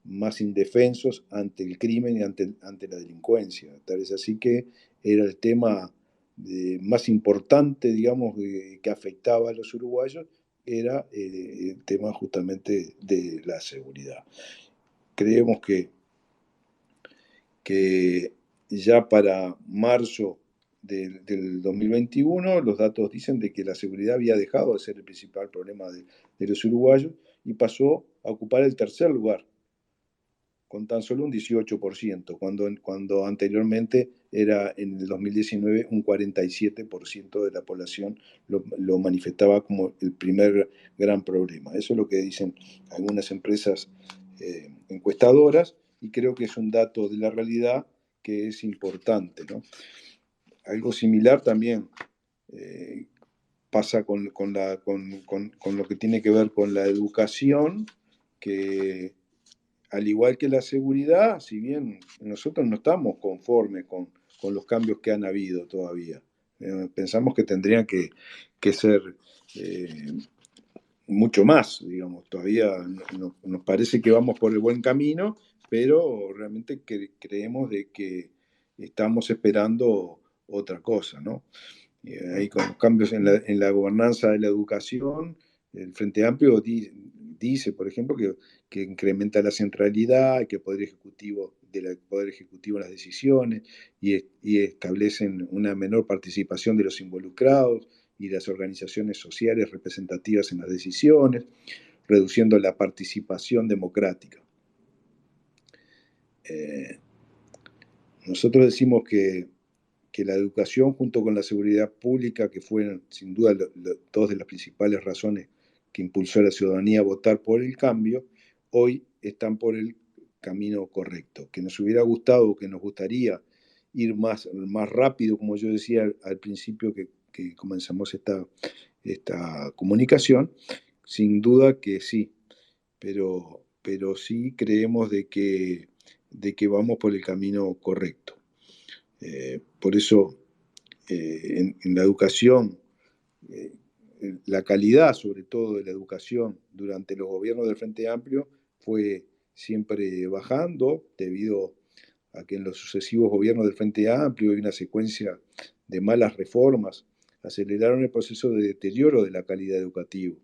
más indefensos ante el crimen y ante la delincuencia. Tal es así que era el tema más importante, digamos, que afectaba a los uruguayos, era el tema justamente de la seguridad. Creemos que ya para marzo del 2021 los datos dicen de que la seguridad había dejado de ser el principal problema de los uruguayos y pasó a ocupar el tercer lugar con tan solo un 18%, cuando anteriormente era en el 2019 un 47% de la población lo manifestaba como el primer gran problema. Eso es lo que dicen algunas empresas encuestadoras, y creo que es un dato de la realidad que es importante, ¿no? Algo similar también pasa con lo que tiene que ver con la educación, que al igual que la seguridad, si bien nosotros no estamos conformes con los cambios que han habido todavía, pensamos que tendrían que ser mucho más, digamos, todavía nos parece que vamos por el buen camino, pero realmente creemos de que estamos esperando otra cosa, ¿no? Ahí con los cambios en la gobernanza de la educación, el Frente Amplio dice, por ejemplo, que incrementa la centralidad, que el Poder Ejecutivo en las decisiones, y establecen una menor participación de los involucrados y las organizaciones sociales representativas en las decisiones, reduciendo la participación democrática. Nosotros decimos que la educación junto con la seguridad pública, que fueron sin duda dos de las principales razones que impulsó a la ciudadanía a votar por el cambio, hoy están por el camino correcto. Que nos hubiera gustado, que nos gustaría ir más rápido, como yo decía al principio que comenzamos esta comunicación, sin duda que sí, pero sí creemos de que vamos por el camino correcto. Por eso, en la educación, la calidad, sobre todo de la educación, durante los gobiernos del Frente Amplio fue siempre bajando, debido a que en los sucesivos gobiernos del Frente Amplio y una secuencia de malas reformas aceleraron el proceso de deterioro de la calidad educativa.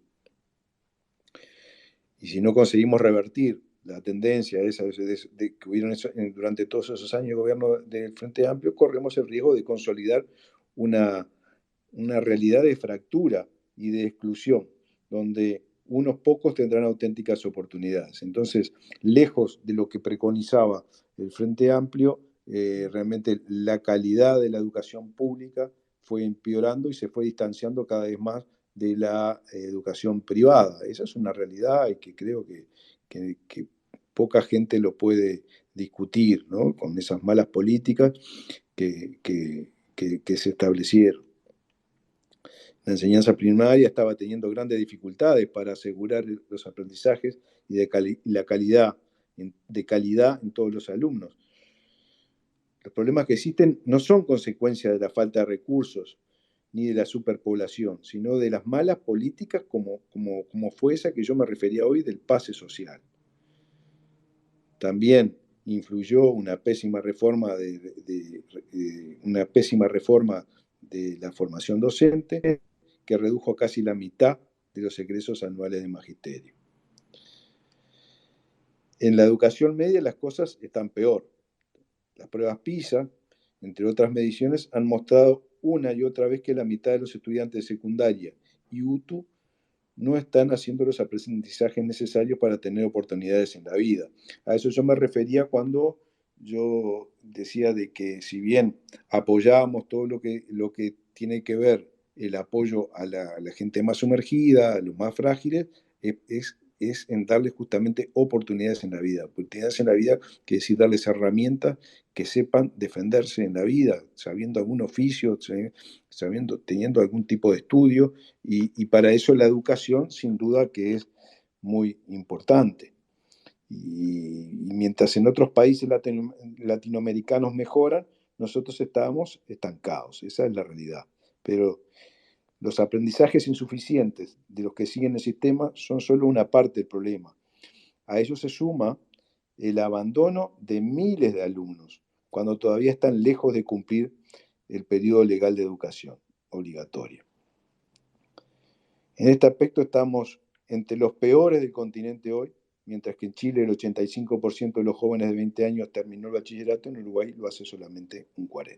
Y si no conseguimos revertir la tendencia esa que hubieron durante todos esos años de gobierno del Frente Amplio, corremos el riesgo de consolidar una realidad de fractura y de exclusión, donde unos pocos tendrán auténticas oportunidades. Entonces, lejos de lo que preconizaba el Frente Amplio, realmente la calidad de la educación pública fue empeorando y se fue distanciando cada vez más de la educación privada. Esa es una realidad y que creo que poca gente lo puede discutir, ¿no? Con esas malas políticas que se establecieron. La enseñanza primaria estaba teniendo grandes dificultades para asegurar los aprendizajes y la calidad en todos los alumnos. Los problemas que existen no son consecuencia de la falta de recursos ni de la superpoblación, sino de las malas políticas como fue esa que yo me refería hoy del pase social. También influyó una pésima reforma de la formación docente, que redujo casi la mitad de los egresos anuales de magisterio. En la educación media las cosas están peor. Las pruebas PISA, entre otras mediciones, han mostrado una y otra vez que la mitad de los estudiantes de secundaria y UTU no están haciendo los aprendizajes necesarios para tener oportunidades en la vida. A eso yo me refería cuando yo decía de que si bien apoyábamos todo lo que tiene que ver el apoyo a la gente más sumergida, a los más frágiles, es en darles justamente oportunidades en la vida. Oportunidades en la vida quiere decir darles herramientas que sepan defenderse en la vida, sabiendo algún oficio, teniendo algún tipo de estudio, y para eso la educación sin duda que es muy importante. Y mientras en otros países latinoamericanos mejoran, nosotros estamos estancados, esa es la realidad. Pero los aprendizajes insuficientes de los que siguen el sistema son solo una parte del problema. A ello se suma el abandono de miles de alumnos, cuando todavía están lejos de cumplir el periodo legal de educación obligatoria. En este aspecto estamos entre los peores del continente hoy, mientras que en Chile el 85% de los jóvenes de 20 años terminó el bachillerato, en Uruguay lo hace solamente un 40%.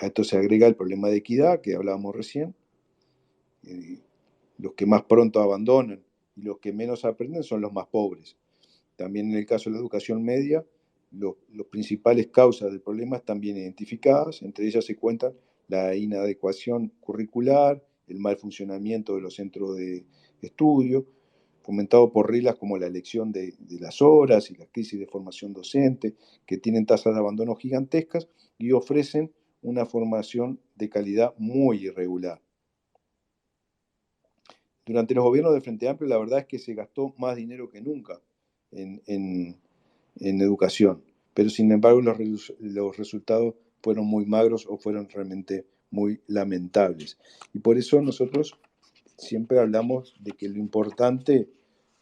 A esto se agrega el problema de equidad que hablábamos recién. Los que más pronto abandonan y los que menos aprenden son los más pobres. También en el caso de la educación media, los principales causas del problema están bien identificadas, entre ellas se cuentan la inadecuación curricular, el mal funcionamiento de los centros de estudio, fomentado por reglas como la elección de las horas y la crisis de formación docente, que tienen tasas de abandono gigantescas y ofrecen una formación de calidad muy irregular. Durante los gobiernos del Frente Amplio, la verdad es que se gastó más dinero que nunca en educación, pero sin embargo los resultados fueron muy magros o fueron realmente muy lamentables. Y por eso nosotros siempre hablamos de que lo importante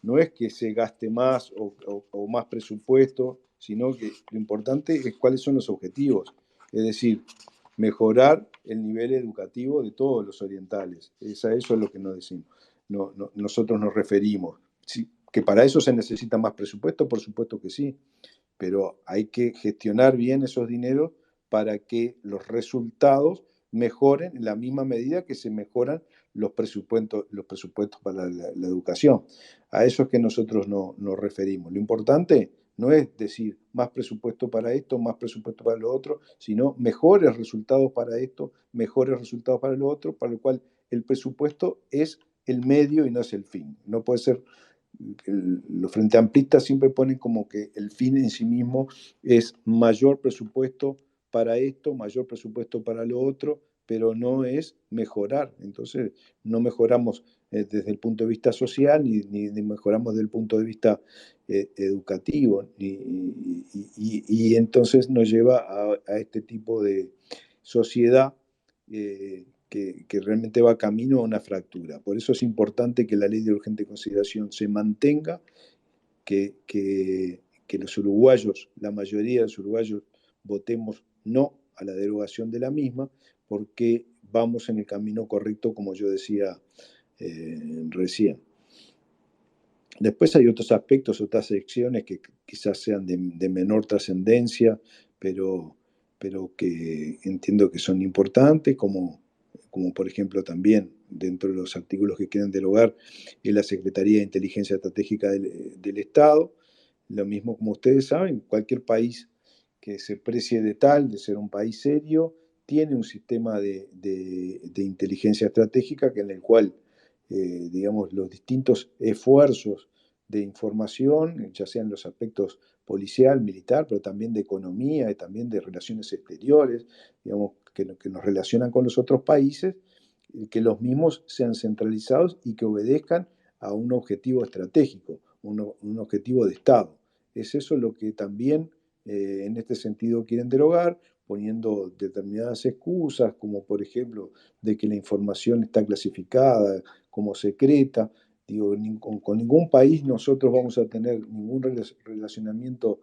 no es que se gaste más o más presupuesto, sino que lo importante es cuáles son los objetivos. Es decir, mejorar el nivel educativo de todos los orientales. Eso es lo que nos decimos. Nosotros nos referimos. Sí, que para eso se necesita más presupuesto, por supuesto que sí, pero hay que gestionar bien esos dineros para que los resultados mejoren en la misma medida que se mejoran los presupuestos para la educación. A eso es que nosotros nos referimos. Lo importante no es decir más presupuesto para esto, más presupuesto para lo otro, sino mejores resultados para esto, mejores resultados para lo otro, para lo cual el presupuesto es el medio y no es el fin. No puede ser, los frente amplistas siempre ponen como que el fin en sí mismo es mayor presupuesto para esto, mayor presupuesto para lo otro, pero no es mejorar. Entonces, no mejoramos desde el punto de vista social, ni mejoramos desde el punto de vista educativo, y entonces nos lleva a este tipo de sociedad que realmente va camino a una fractura. Por eso es importante que la ley de urgente consideración se mantenga, que los uruguayos, la mayoría de los uruguayos, votemos no a la derogación de la misma, porque vamos en el camino correcto, como yo decía recién. Después hay otros aspectos, otras secciones que quizás sean de menor trascendencia, pero que entiendo que son importantes, como por ejemplo también dentro de los artículos que quieren derogar es la Secretaría de Inteligencia Estratégica del Estado. Lo mismo, como ustedes saben, cualquier país que se precie de ser un país serio, tiene un sistema de inteligencia estratégica en el cual, digamos, los distintos esfuerzos de información, ya sean los aspectos policial, militar, pero también de economía y también de relaciones exteriores, digamos, que nos relacionan con los otros países, que los mismos sean centralizados y que obedezcan a un objetivo estratégico, un objetivo de Estado. Es eso lo que también en este sentido quieren derogar, poniendo determinadas excusas, como por ejemplo de que la información está clasificada como secreta. Digo, con ningún país nosotros vamos a tener ningún relacionamiento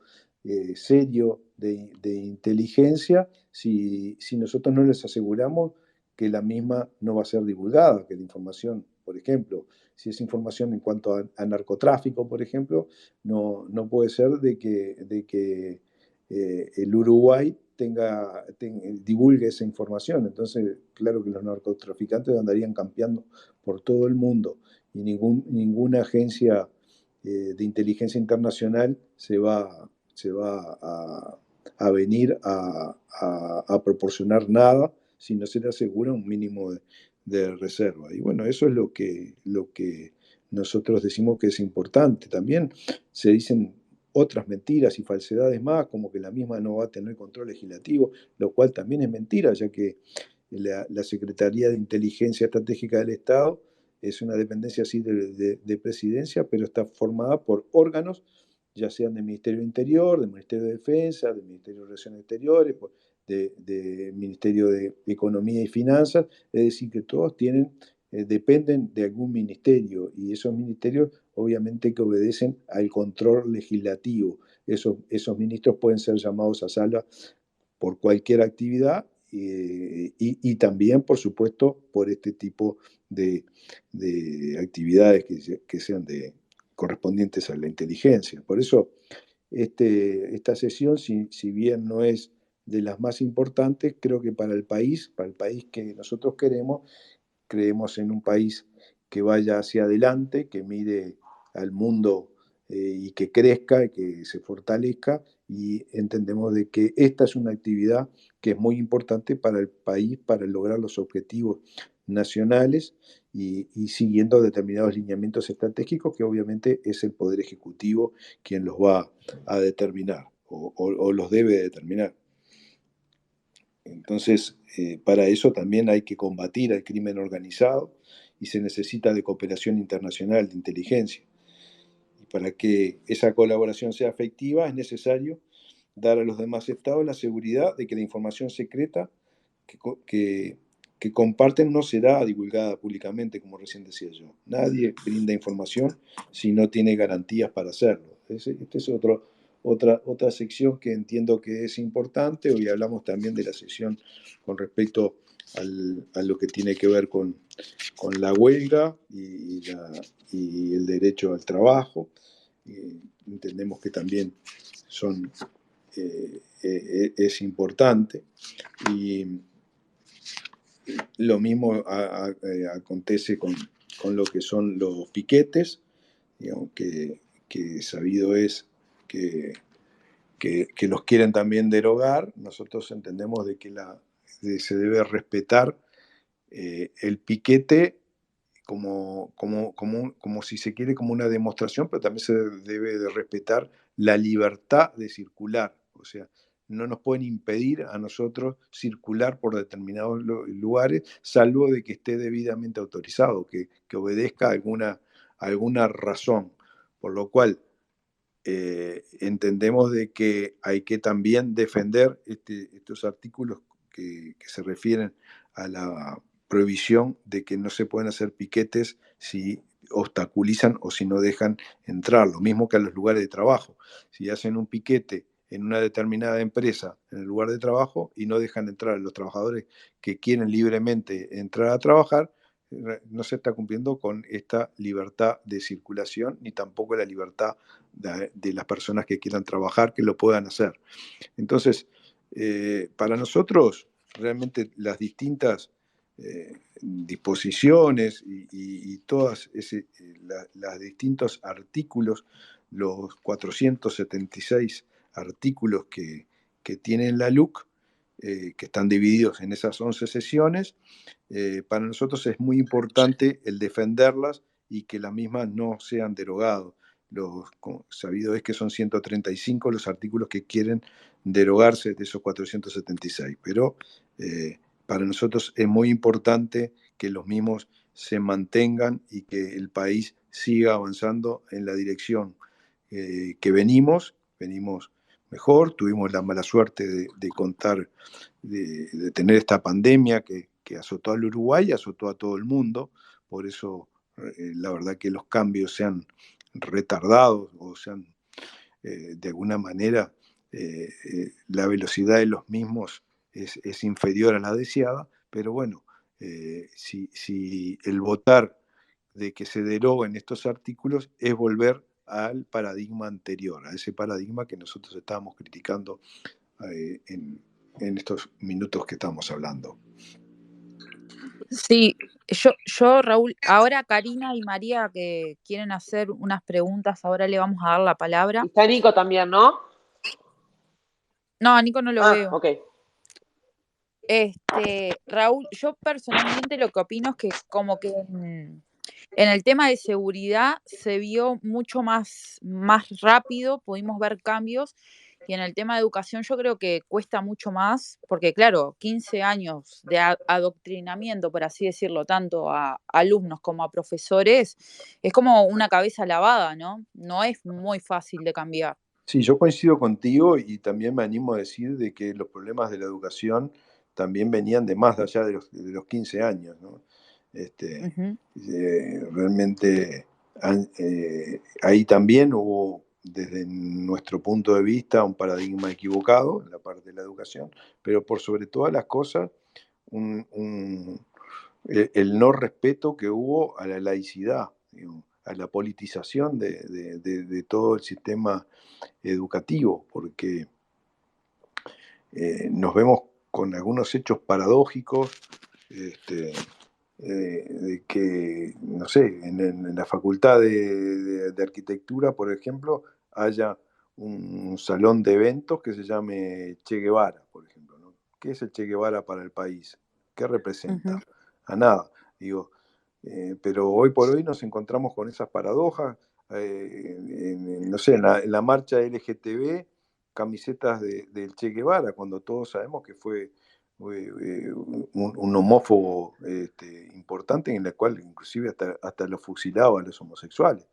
serio de inteligencia si nosotros no les aseguramos que la misma no va a ser divulgada, que la información, por ejemplo, si es información en cuanto a narcotráfico, por ejemplo, no puede ser de que el Uruguay divulgue esa información. Entonces, claro que los narcotraficantes andarían campeando por todo el mundo y ninguna agencia de inteligencia internacional se va a venir a proporcionar nada si no se le asegura un mínimo de reserva. Y bueno, eso es lo que nosotros decimos que es importante. También se dicen otras mentiras y falsedades más, como que la misma no va a tener control legislativo, lo cual también es mentira, ya que la Secretaría de Inteligencia Estratégica del Estado es una dependencia así de presidencia, pero está formada por órganos, ya sean del Ministerio de Interior, del Ministerio de Defensa, del Ministerio de Relaciones Exteriores, del Ministerio de Economía y Finanzas, es decir, que todos dependen de algún ministerio, y esos ministerios obviamente que obedecen al control legislativo. Esos ministros pueden ser llamados a sala por cualquier actividad y también, por supuesto, por este tipo de actividades que sean correspondientes a la inteligencia. Por eso, esta sesión, si bien no es de las más importantes, creo que para el país que nosotros creemos en un país que vaya hacia adelante, que mire al mundo y que crezca, y que se fortalezca, y entendemos de que esta es una actividad que es muy importante para el país, para lograr los objetivos nacionales y siguiendo determinados lineamientos estratégicos que obviamente es el Poder Ejecutivo quien los va a determinar o los debe determinar. Entonces, para eso también hay que combatir al crimen organizado y se necesita de cooperación internacional, de inteligencia. Y para que esa colaboración sea efectiva es necesario dar a los demás estados la seguridad de que la información secreta que comparten no será divulgada públicamente, como recién decía yo. Nadie brinda información si no tiene garantías para hacerlo. Esta es otra sección que entiendo que es importante. Hoy hablamos también de la sección con respecto a lo que tiene que ver con la huelga y el derecho al trabajo. Entendemos que también es importante. Y lo mismo acontece con lo que son los piquetes, digamos, que sabido es que los quieren también derogar. Nosotros entendemos de que se debe respetar el piquete como si se quiere, como una demostración, pero también se debe de respetar la libertad de circular. O sea, no nos pueden impedir a nosotros circular por determinados lugares, salvo de que esté debidamente autorizado, que obedezca alguna razón. Por lo cual, entendemos de que hay que también defender estos artículos que se refieren a la prohibición de que no se pueden hacer piquetes si obstaculizan o si no dejan entrar, lo mismo que a los lugares de trabajo. Si hacen un piquete en una determinada empresa, en el lugar de trabajo, y no dejan entrar a los trabajadores que quieren libremente entrar a trabajar, no se está cumpliendo con esta libertad de circulación, ni tampoco la libertad de las personas que quieran trabajar, que lo puedan hacer. Entonces, para nosotros, realmente las distintas disposiciones y todas los distintos artículos, los 476 artículos que tiene la LUC, que están divididos en esas 11 sesiones, para nosotros es muy importante el defenderlas y que las mismas no sean derogadas. Sabido es que son 135 los artículos que quieren derogarse de esos 476, pero para nosotros es muy importante que los mismos se mantengan y que el país siga avanzando en la dirección que venimos mejor. Tuvimos la mala suerte de tener esta pandemia que azotó al Uruguay, azotó a todo el mundo. Por eso la verdad que los cambios se han retardado o se han, de alguna manera, la velocidad de los mismos es inferior a la deseada, pero bueno, si el votar de que se deroguen estos artículos es volver al paradigma anterior, a ese paradigma que nosotros estábamos criticando en estos minutos que estamos hablando. Sí, yo, Raúl, ahora Karina y María que quieren hacer unas preguntas, ahora le vamos a dar la palabra. Y está Nico también, ¿no? No, a Nico no lo veo. Ok. Raúl, yo personalmente lo que opino es que como que en el tema de seguridad se vio mucho más rápido, pudimos ver cambios, y en el tema de educación yo creo que cuesta mucho más, porque claro, 15 años de adoctrinamiento, por así decirlo, tanto a alumnos como a profesores, es como una cabeza lavada, ¿no? No es muy fácil de cambiar. Sí, yo coincido contigo y también me animo a decir de que los problemas de la educación también venían de más allá de los 15 años, ¿no? Realmente ahí también hubo, desde nuestro punto de vista, un paradigma equivocado en la parte de la educación, pero por sobre todas las cosas, el no respeto que hubo a la laicidad, digamos, a la politización de todo el sistema educativo, porque nos vemos con algunos hechos paradójicos, de que, no sé, en la facultad de arquitectura, por ejemplo, haya un salón de eventos que se llame Che Guevara, por ejemplo, ¿no? ¿Qué es el Che Guevara para el país? ¿Qué representa? Ujú, A nada, digo. Pero hoy por hoy nos encontramos con esas paradojas. No sé, en la marcha LGTB, camisetas del Che Guevara, cuando todos sabemos que fue un homófobo importante, en el cual inclusive hasta lo fusilaba a los homosexuales.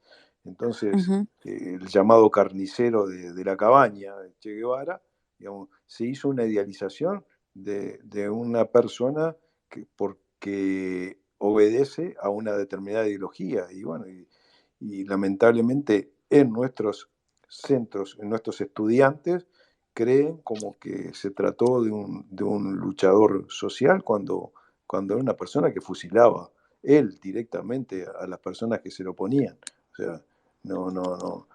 Entonces, ujú, el llamado carnicero de la cabaña, Che Guevara, digamos, se hizo una idealización de una persona porque obedece a una determinada ideología. Y bueno, y lamentablemente en nuestros centros, en nuestros estudiantes, creen como que se trató de un luchador social cuando era una persona que fusilaba él directamente a las personas que se lo oponían. O sea, no.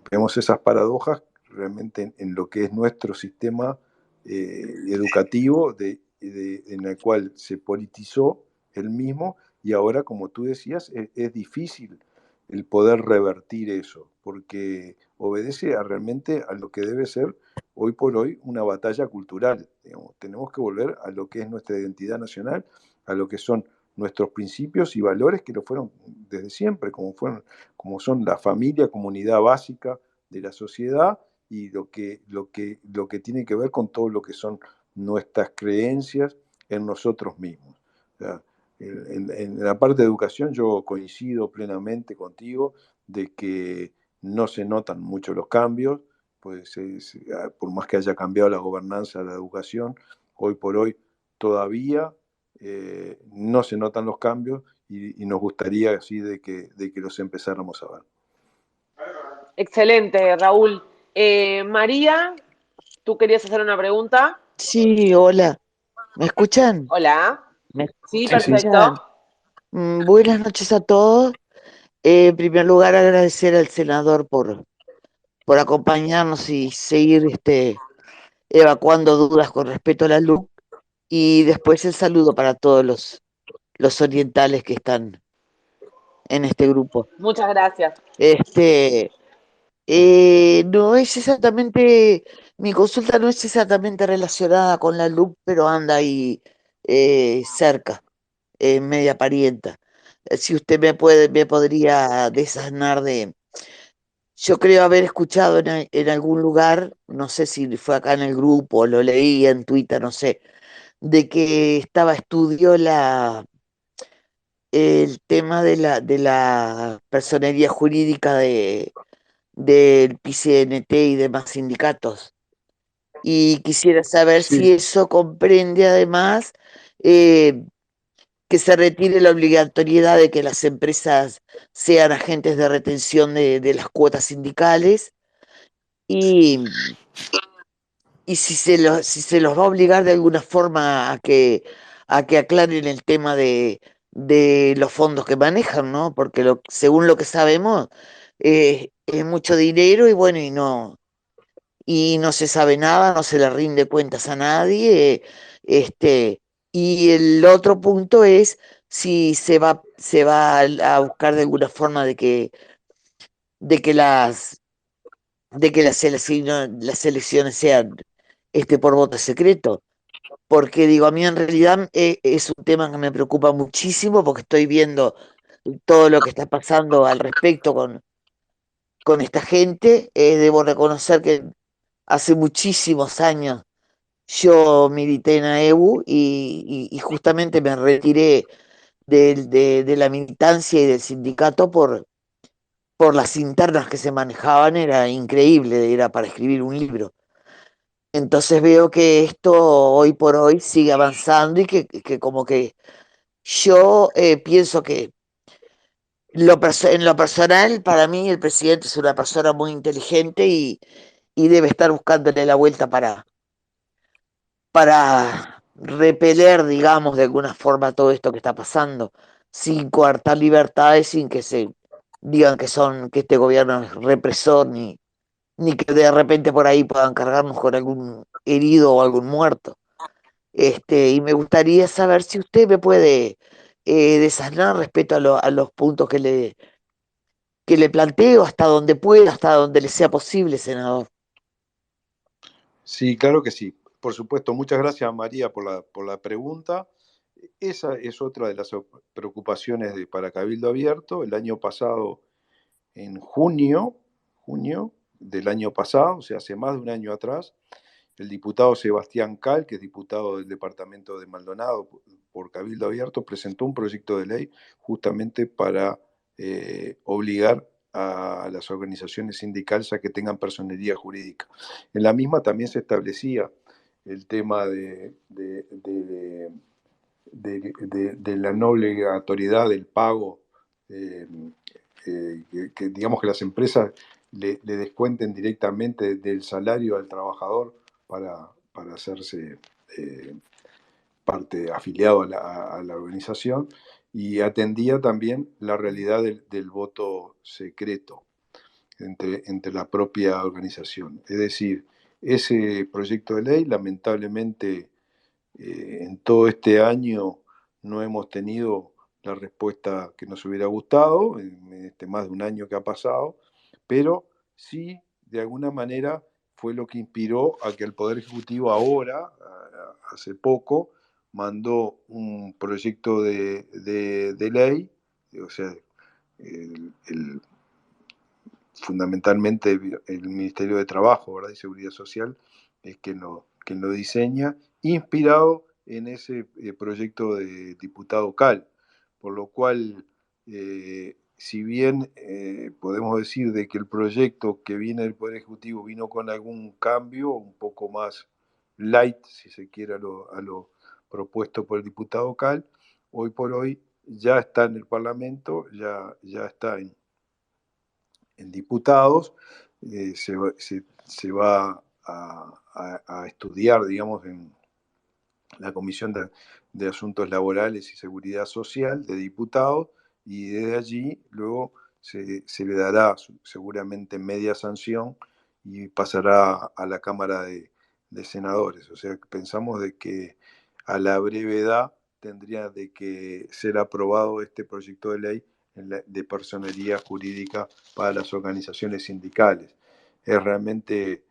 Vemos esas paradojas realmente en lo que es nuestro sistema educativo en el cual se politizó el mismo y ahora, como tú decías, es difícil el poder revertir eso, porque obedece realmente a lo que debe ser hoy por hoy una batalla cultural. Digamos. Tenemos que volver a lo que es nuestra identidad nacional, a lo que son nuestros principios y valores que lo fueron desde siempre, como son la familia, comunidad básica de la sociedad y lo que tiene que ver con todo lo que son nuestras creencias en nosotros mismos. O sea, en la parte de educación yo coincido plenamente contigo de que no se notan mucho los cambios, pues por más que haya cambiado la gobernanza de la educación, hoy por hoy todavía no se notan los cambios y nos gustaría así de que los empezáramos a ver. Excelente, Raúl. María, ¿tú querías hacer una pregunta? Sí, hola. ¿Me escuchan? Hola. ¿Me Sí, Sí, sí. perfecto. escuchan? Buenas noches a todos. En primer lugar, agradecer al senador por acompañarnos y seguir evacuando dudas con respecto a la luz. Y después el saludo para todos los orientales que están en este grupo. Muchas gracias. Este, no es exactamente, mi consulta no es exactamente relacionada con la luz, pero anda ahí cerca. Media parienta. Si usted me podría desasnar yo creo haber escuchado en algún lugar, no sé si fue acá en el grupo, lo leí en Twitter, no sé, de que estaba estudio el tema de la personería jurídica del PCNT y demás sindicatos. Y quisiera saber Sí, si eso comprende además eh, que se retire la obligatoriedad de que las empresas sean agentes de retención de las cuotas sindicales y, y si se los va a obligar de alguna forma a que aclaren el tema de los fondos que manejan, ¿no? Porque según lo que sabemos, es mucho dinero y bueno, y no se sabe nada, no se le rinde cuentas a nadie. Y el otro punto es si se va a buscar de alguna forma de que de que las elecciones sean por voto secreto. Porque digo, a mí en realidad es un tema que me preocupa muchísimo porque estoy viendo todo lo que está pasando al respecto con esta gente. Debo reconocer que hace muchísimos años yo milité en AEBU y justamente me retiré de la militancia y del sindicato por las internas que se manejaban, era increíble, era para escribir un libro. Entonces veo que esto hoy por hoy sigue avanzando y que como que yo pienso que en lo personal, para mí el presidente es una persona muy inteligente y debe estar buscándole la vuelta para repeler, digamos, de alguna forma todo esto que está pasando, sin coartar libertades, sin que se digan que este gobierno es represor, ni que de repente por ahí puedan cargarnos con algún herido o algún muerto. Y me gustaría saber si usted me puede desasnar respecto a los puntos que le planteo hasta donde pueda, hasta donde le sea posible, senador. Sí, claro que sí. Por supuesto, muchas gracias María por la pregunta. Esa es otra de las preocupaciones para Cabildo Abierto. El año pasado, en junio del año pasado, o sea, hace más de un año atrás, el diputado Sebastián Cal, que es diputado del departamento de Maldonado por Cabildo Abierto, presentó un proyecto de ley justamente para obligar a las organizaciones sindicales a que tengan personería jurídica. En la misma también se establecía el tema de la no obligatoriedad del pago, que digamos que las empresas le descuenten directamente del salario al trabajador para hacerse parte afiliado a la organización, y atendía también la realidad del voto secreto entre la propia organización. Es decir, ese proyecto de ley, lamentablemente, en todo este año no hemos tenido la respuesta que nos hubiera gustado, en este más de un año que ha pasado, pero sí, de alguna manera, fue lo que inspiró a que el Poder Ejecutivo ahora, hace poco, mandó un proyecto de ley, o sea, el fundamentalmente el Ministerio de Trabajo, ¿verdad? Y Seguridad Social es quien lo diseña, inspirado en ese proyecto de diputado Cal, por lo cual, si bien podemos decir de que el proyecto que viene del Poder Ejecutivo vino con algún cambio, un poco más light, si se quiere, a lo propuesto por el diputado Cal, hoy por hoy ya está en el Parlamento, ya está en diputados, se va a estudiar, digamos, en la Comisión de Asuntos Laborales y Seguridad Social de diputados, y desde allí luego se le dará seguramente media sanción y pasará a la Cámara de Senadores. O sea, pensamos de que a la brevedad tendría de que ser aprobado este proyecto de ley de personería jurídica para las organizaciones sindicales. Es realmente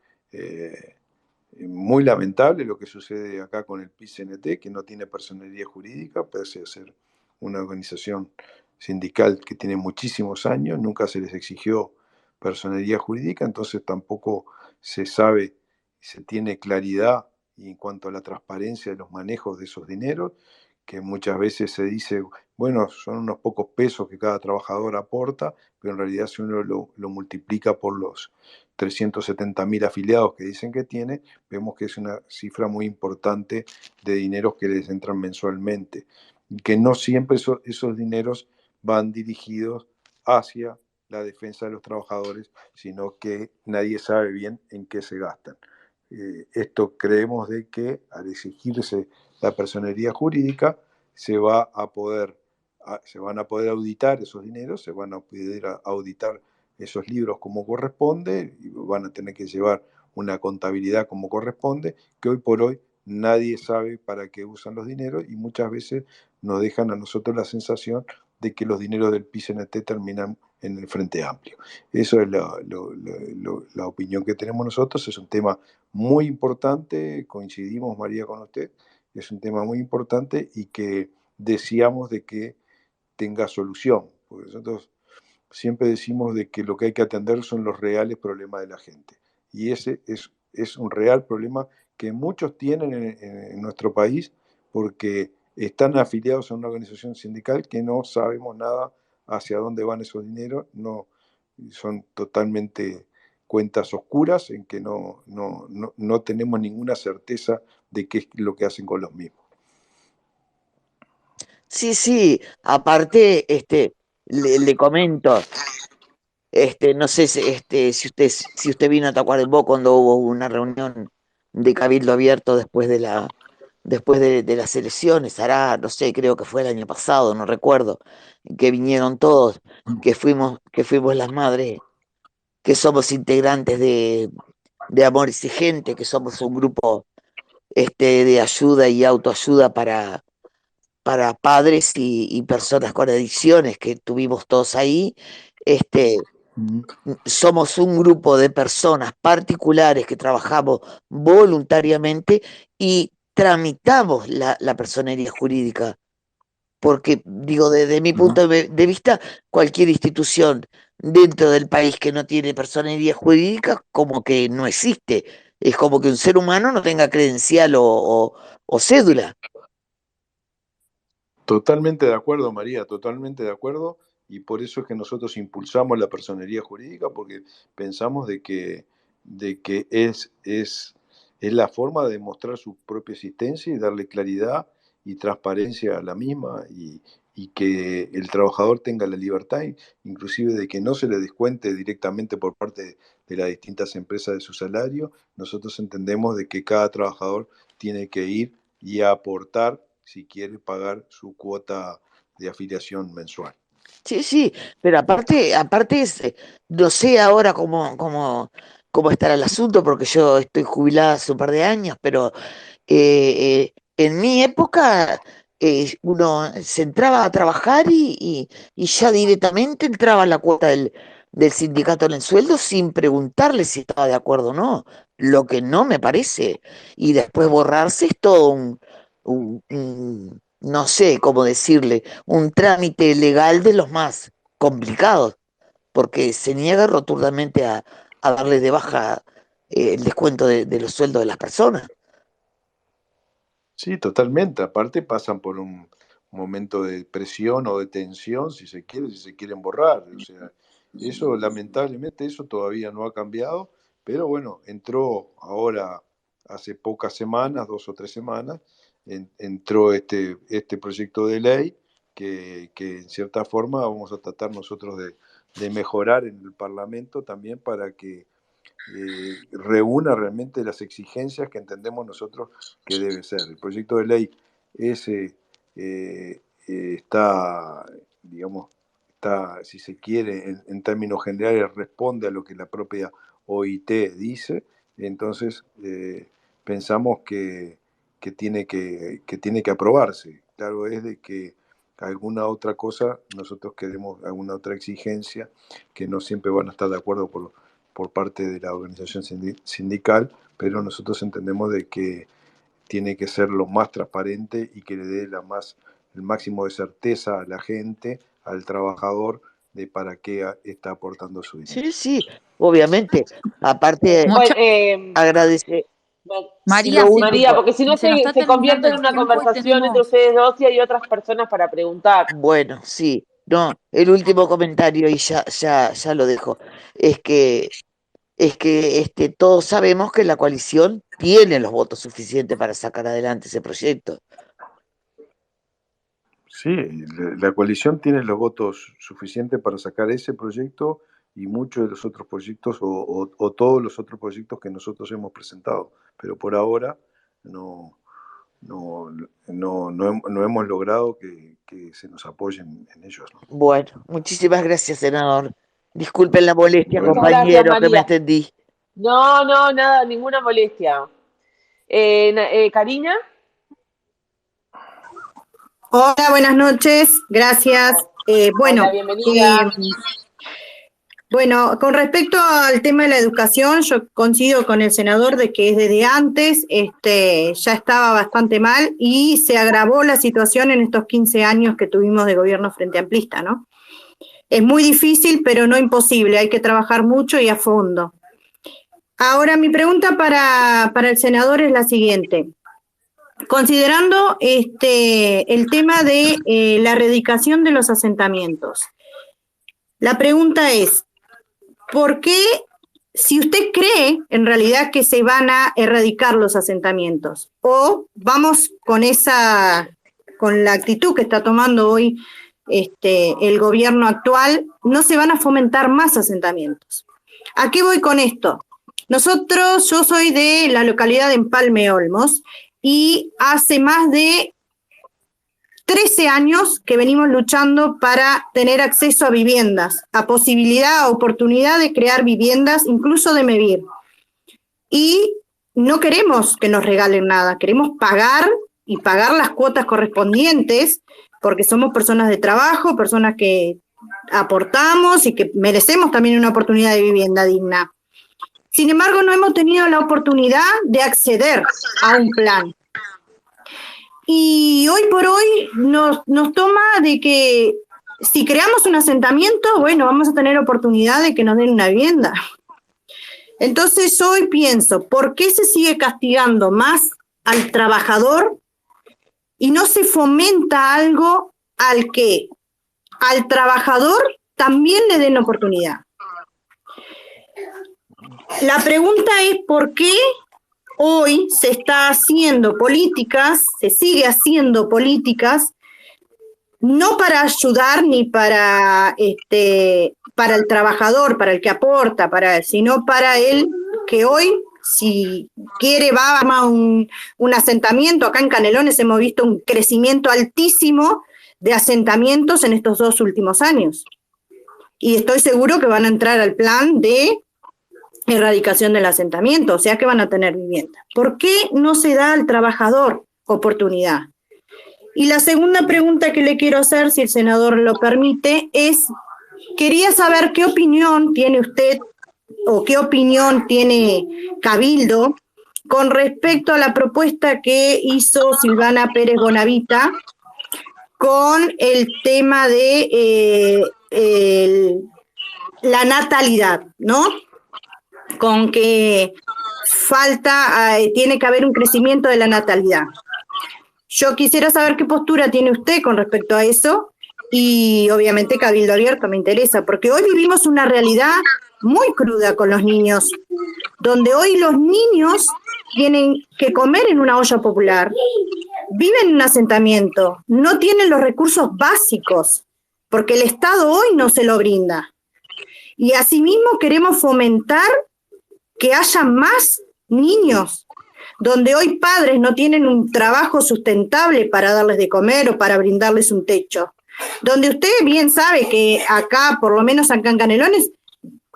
muy lamentable lo que sucede acá con el PICNT, que no tiene personería jurídica, pese a ser una organización sindical que tiene muchísimos años, nunca se les exigió personería jurídica, entonces tampoco se sabe, se tiene claridad en cuanto a la transparencia de los manejos de esos dineros, que muchas veces se dice, bueno, son unos pocos pesos que cada trabajador aporta, pero en realidad si uno lo multiplica por los 370.000 afiliados que dicen que tiene, vemos que es una cifra muy importante de dineros que les entran mensualmente, y que no siempre esos dineros van dirigidos hacia la defensa de los trabajadores, sino que nadie sabe bien en qué se gastan. Esto creemos de que al exigirse la personería jurídica se van a poder auditar esos dineros, se van a poder auditar esos libros como corresponde, y van a tener que llevar una contabilidad como corresponde, que hoy por hoy nadie sabe para qué usan los dineros, y muchas veces nos dejan a nosotros la sensación de que los dineros del PICNT terminan en el Frente Amplio. Eso es la opinión que tenemos nosotros. Es un tema muy importante, coincidimos María con usted, es un tema muy importante y que deseamos de que tenga solución, porque nosotros siempre decimos de que lo que hay que atender son los reales problemas de la gente. Y ese es un real problema que muchos tienen en nuestro país, porque están afiliados a una organización sindical que no sabemos nada hacia dónde van esos dineros, no, son totalmente cuentas oscuras en que no tenemos ninguna certeza de qué es lo que hacen con los mismos. Sí, sí, aparte, le comento, no sé si usted vino a Tacuarembó cuando hubo una reunión de Cabildo Abierto después de las elecciones, hará, no sé, creo que fue el año pasado, no recuerdo, que vinieron todos, que fuimos las madres, que somos integrantes de Amor Exigente, que somos un grupo de ayuda y autoayuda para padres y personas con adicciones que tuvimos todos ahí. Somos un grupo de personas particulares que trabajamos voluntariamente y tramitamos la personería jurídica. Porque, digo, desde mi punto de vista, cualquier institución dentro del país que no tiene personería jurídica, como que no existe. Es como que un ser humano no tenga credencial o cédula. Totalmente de acuerdo, María, totalmente de acuerdo. Y por eso es que nosotros impulsamos la personería jurídica, porque pensamos de que es la forma de mostrar su propia existencia y darle claridad y transparencia a la misma, y que el trabajador tenga la libertad, inclusive de que no se le descuente directamente por parte de las distintas empresas de su salario. Nosotros entendemos de que cada trabajador tiene que ir y aportar si quiere pagar su cuota de afiliación mensual. Sí, pero aparte no sé ahora cómo estará el asunto, porque yo estoy jubilada hace un par de años, pero en mi época uno se entraba a trabajar y ya directamente entraba la cuota del sindicato en el sueldo sin preguntarle si estaba de acuerdo o no, lo que no me parece. Y después borrarse es todo no sé cómo decirle, un trámite legal de los más complicados, porque se niega rotundamente a darle de baja el descuento de los sueldos de las personas. Sí, totalmente. Aparte pasan por un momento de presión o de tensión, si se quieren borrar. O sea, eso lamentablemente eso todavía no ha cambiado, pero bueno, entró ahora hace pocas semanas, 2 o 3 semanas, entró este proyecto de ley que en cierta forma vamos a tratar nosotros de mejorar en el Parlamento también para que reúna realmente las exigencias que entendemos nosotros que debe ser. El proyecto de ley ese está, digamos, si se quiere, en términos generales, responde a lo que la propia OIT dice. Entonces, pensamos que tiene que aprobarse. Claro es de que alguna otra cosa, nosotros queremos alguna otra exigencia que no siempre van a estar de acuerdo por parte de la organización sindical, pero nosotros entendemos de que tiene que ser lo más transparente y que le dé el máximo de certeza a la gente, al trabajador, de para qué está aportando su dinero. Sí, obviamente. Aparte, Mucho, agradece. María, María, porque si no se nos está se terminando convierte en el una tiempo y conversación entre tenemos... ustedes dos y hay otras personas para preguntar. Bueno, sí. No, el último comentario y ya lo dejo. Es que todos sabemos que la coalición tiene los votos suficientes para sacar adelante ese proyecto. Sí, la coalición tiene los votos suficientes para sacar ese proyecto y muchos de los otros proyectos o todos los otros proyectos que nosotros hemos presentado, pero por ahora no hemos logrado que se nos apoyen en ellos, ¿no? Bueno, muchísimas gracias, senador. Disculpen la molestia, Bueno. Muchas gracias, compañero, que me María. extendí. No, nada, ninguna molestia. Karina. Hola, buenas noches, gracias. Hola, bienvenida. Bueno, con respecto al tema de la educación, yo coincido con el senador de que desde antes ya estaba bastante mal y se agravó la situación en estos 15 años que tuvimos de gobierno frente amplista, ¿no? Es muy difícil, pero no imposible, hay que trabajar mucho y a fondo. Ahora, mi pregunta para el senador es la siguiente. Considerando el tema de la erradicación de los asentamientos, la pregunta es, ¿por qué, si usted cree en realidad que se van a erradicar los asentamientos, o vamos con la actitud que está tomando hoy el gobierno actual, no se van a fomentar más asentamientos? ¿A qué voy con esto? Yo soy de la localidad de Empalme Olmos, y hace más de 13 años que venimos luchando para tener acceso a viviendas, a posibilidad, a oportunidad de crear viviendas, incluso de MEVIR. Y no queremos que nos regalen nada, queremos pagar y pagar las cuotas correspondientes, porque somos personas de trabajo, personas que aportamos y que merecemos también una oportunidad de vivienda digna. Sin embargo, no hemos tenido la oportunidad de acceder a un plan. Y hoy por hoy nos toma de que si creamos un asentamiento, bueno, vamos a tener oportunidad de que nos den una vivienda. Entonces hoy pienso, ¿por qué se sigue castigando más al trabajador y no se fomenta algo al que al trabajador también le den oportunidad? La pregunta es ¿por qué hoy se está haciendo políticas, se sigue haciendo políticas, no para ayudar ni para el trabajador, para el que aporta, sino para el que hoy, si quiere, va a un asentamiento? Acá en Canelones hemos visto un crecimiento altísimo de asentamientos en estos 2 últimos años. Y estoy seguro que van a entrar al plan de erradicación del asentamiento, o sea que van a tener vivienda. ¿Por qué no se da al trabajador oportunidad? Y la segunda pregunta que le quiero hacer, si el senador lo permite, es, quería saber qué opinión tiene usted o qué opinión tiene Cabildo con respecto a la propuesta que hizo Silvana Pérez Bonavita con el tema de la natalidad, ¿no? Con que tiene que haber un crecimiento de la natalidad. Yo quisiera saber qué postura tiene usted con respecto a eso, y obviamente Cabildo Abierto me interesa, porque hoy vivimos una realidad muy cruda con los niños, donde hoy los niños tienen que comer en una olla popular, viven en un asentamiento, no tienen los recursos básicos, porque el Estado hoy no se lo brinda. Y asimismo queremos fomentar que haya más niños, donde hoy padres no tienen un trabajo sustentable para darles de comer o para brindarles un techo. Donde usted bien sabe que acá, por lo menos acá en Canelones,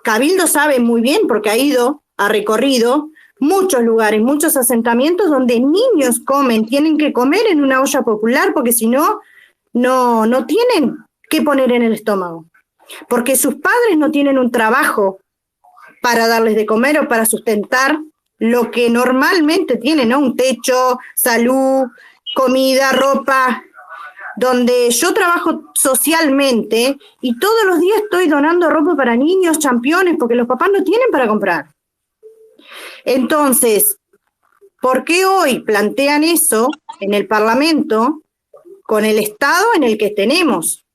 Cabildo sabe muy bien porque ha recorrido muchos lugares, muchos asentamientos donde niños tienen que comer en una olla popular porque si no, no tienen qué poner en el estómago. Porque sus padres no tienen un trabajo para darles de comer o para sustentar lo que normalmente tienen, ¿no? Un techo, salud, comida, ropa, donde yo trabajo socialmente y todos los días estoy donando ropa para niños, championes, porque los papás no tienen para comprar. Entonces, ¿por qué hoy plantean eso en el Parlamento con el Estado en el que tenemos?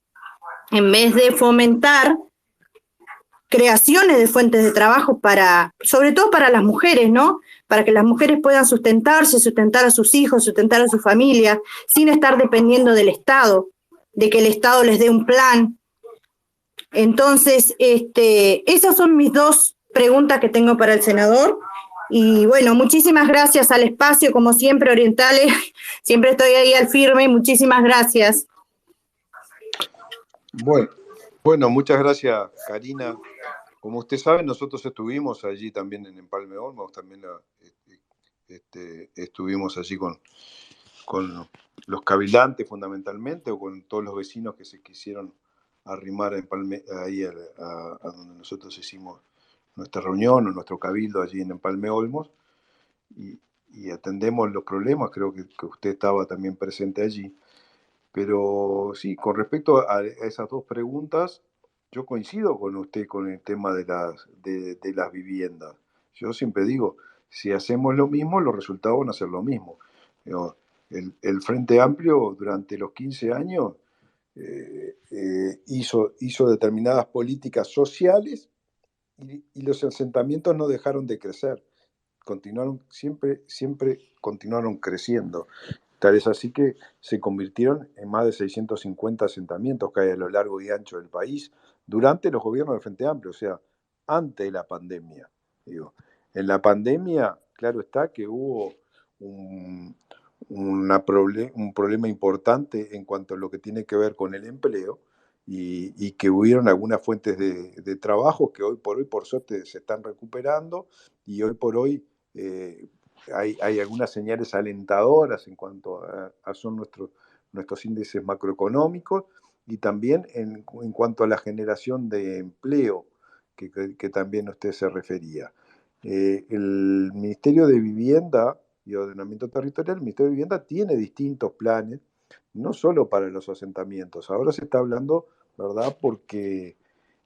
En vez de fomentar creaciones de fuentes de trabajo sobre todo para las mujeres, ¿no? Para que las mujeres puedan sustentarse, sustentar a sus hijos, sustentar a su familia, sin estar dependiendo del Estado, de que el Estado les dé un plan. Entonces, esas son mis 2 preguntas que tengo para el senador. Y bueno, muchísimas gracias al espacio, como siempre, Orientales. Siempre estoy ahí al firme. Muchísimas gracias. Bueno, muchas gracias, Karina. Como usted sabe, nosotros estuvimos allí también en Empalme Olmos, también estuvimos allí con los cabildantes fundamentalmente, o con todos los vecinos que se quisieron arrimar ahí a donde nosotros hicimos nuestra reunión o nuestro cabildo allí en Empalme Olmos, y atendemos los problemas. Creo que usted estaba también presente allí. Pero sí, con respecto a esas 2 preguntas, yo coincido con usted con el tema de las viviendas. Yo siempre digo, si hacemos lo mismo, los resultados van a ser lo mismo. El Frente Amplio durante los 15 años hizo determinadas políticas sociales y los asentamientos no dejaron de crecer. Siempre continuaron creciendo. Tal es así que se convirtieron en más de 650 asentamientos que hay a lo largo y ancho del país durante los gobiernos del Frente Amplio, o sea, antes de la pandemia. En la pandemia, claro está que hubo un problema importante en cuanto a lo que tiene que ver con el empleo y que hubieron algunas fuentes de trabajo que hoy por suerte se están recuperando y hoy por hoy hay algunas señales alentadoras en cuanto a son nuestros índices macroeconómicos y también en cuanto a la generación de empleo que también usted se refería. El Ministerio de Vivienda y Ordenamiento Territorial, el Ministerio de Vivienda tiene distintos planes, no solo para los asentamientos. Ahora se está hablando, ¿verdad? Porque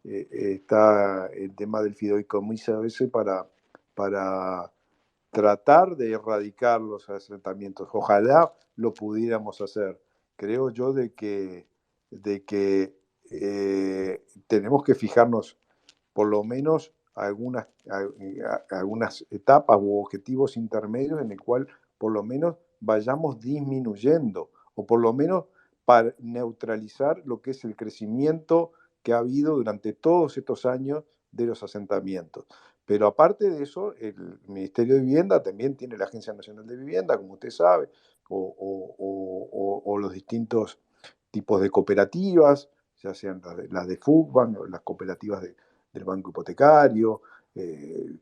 está el tema del fideicomiso a veces para tratar de erradicar los asentamientos. Ojalá lo pudiéramos hacer. Creo yo de que tenemos que fijarnos por lo menos algunas etapas u objetivos intermedios en el cual por lo menos vayamos disminuyendo o por lo menos para neutralizar lo que es el crecimiento que ha habido durante todos estos años de los asentamientos. Pero aparte de eso, el Ministerio de Vivienda también tiene la Agencia Nacional de Vivienda, como usted sabe, o los distintos tipos de cooperativas, ya sean las de Fugbank o las cooperativas del Banco Hipotecario,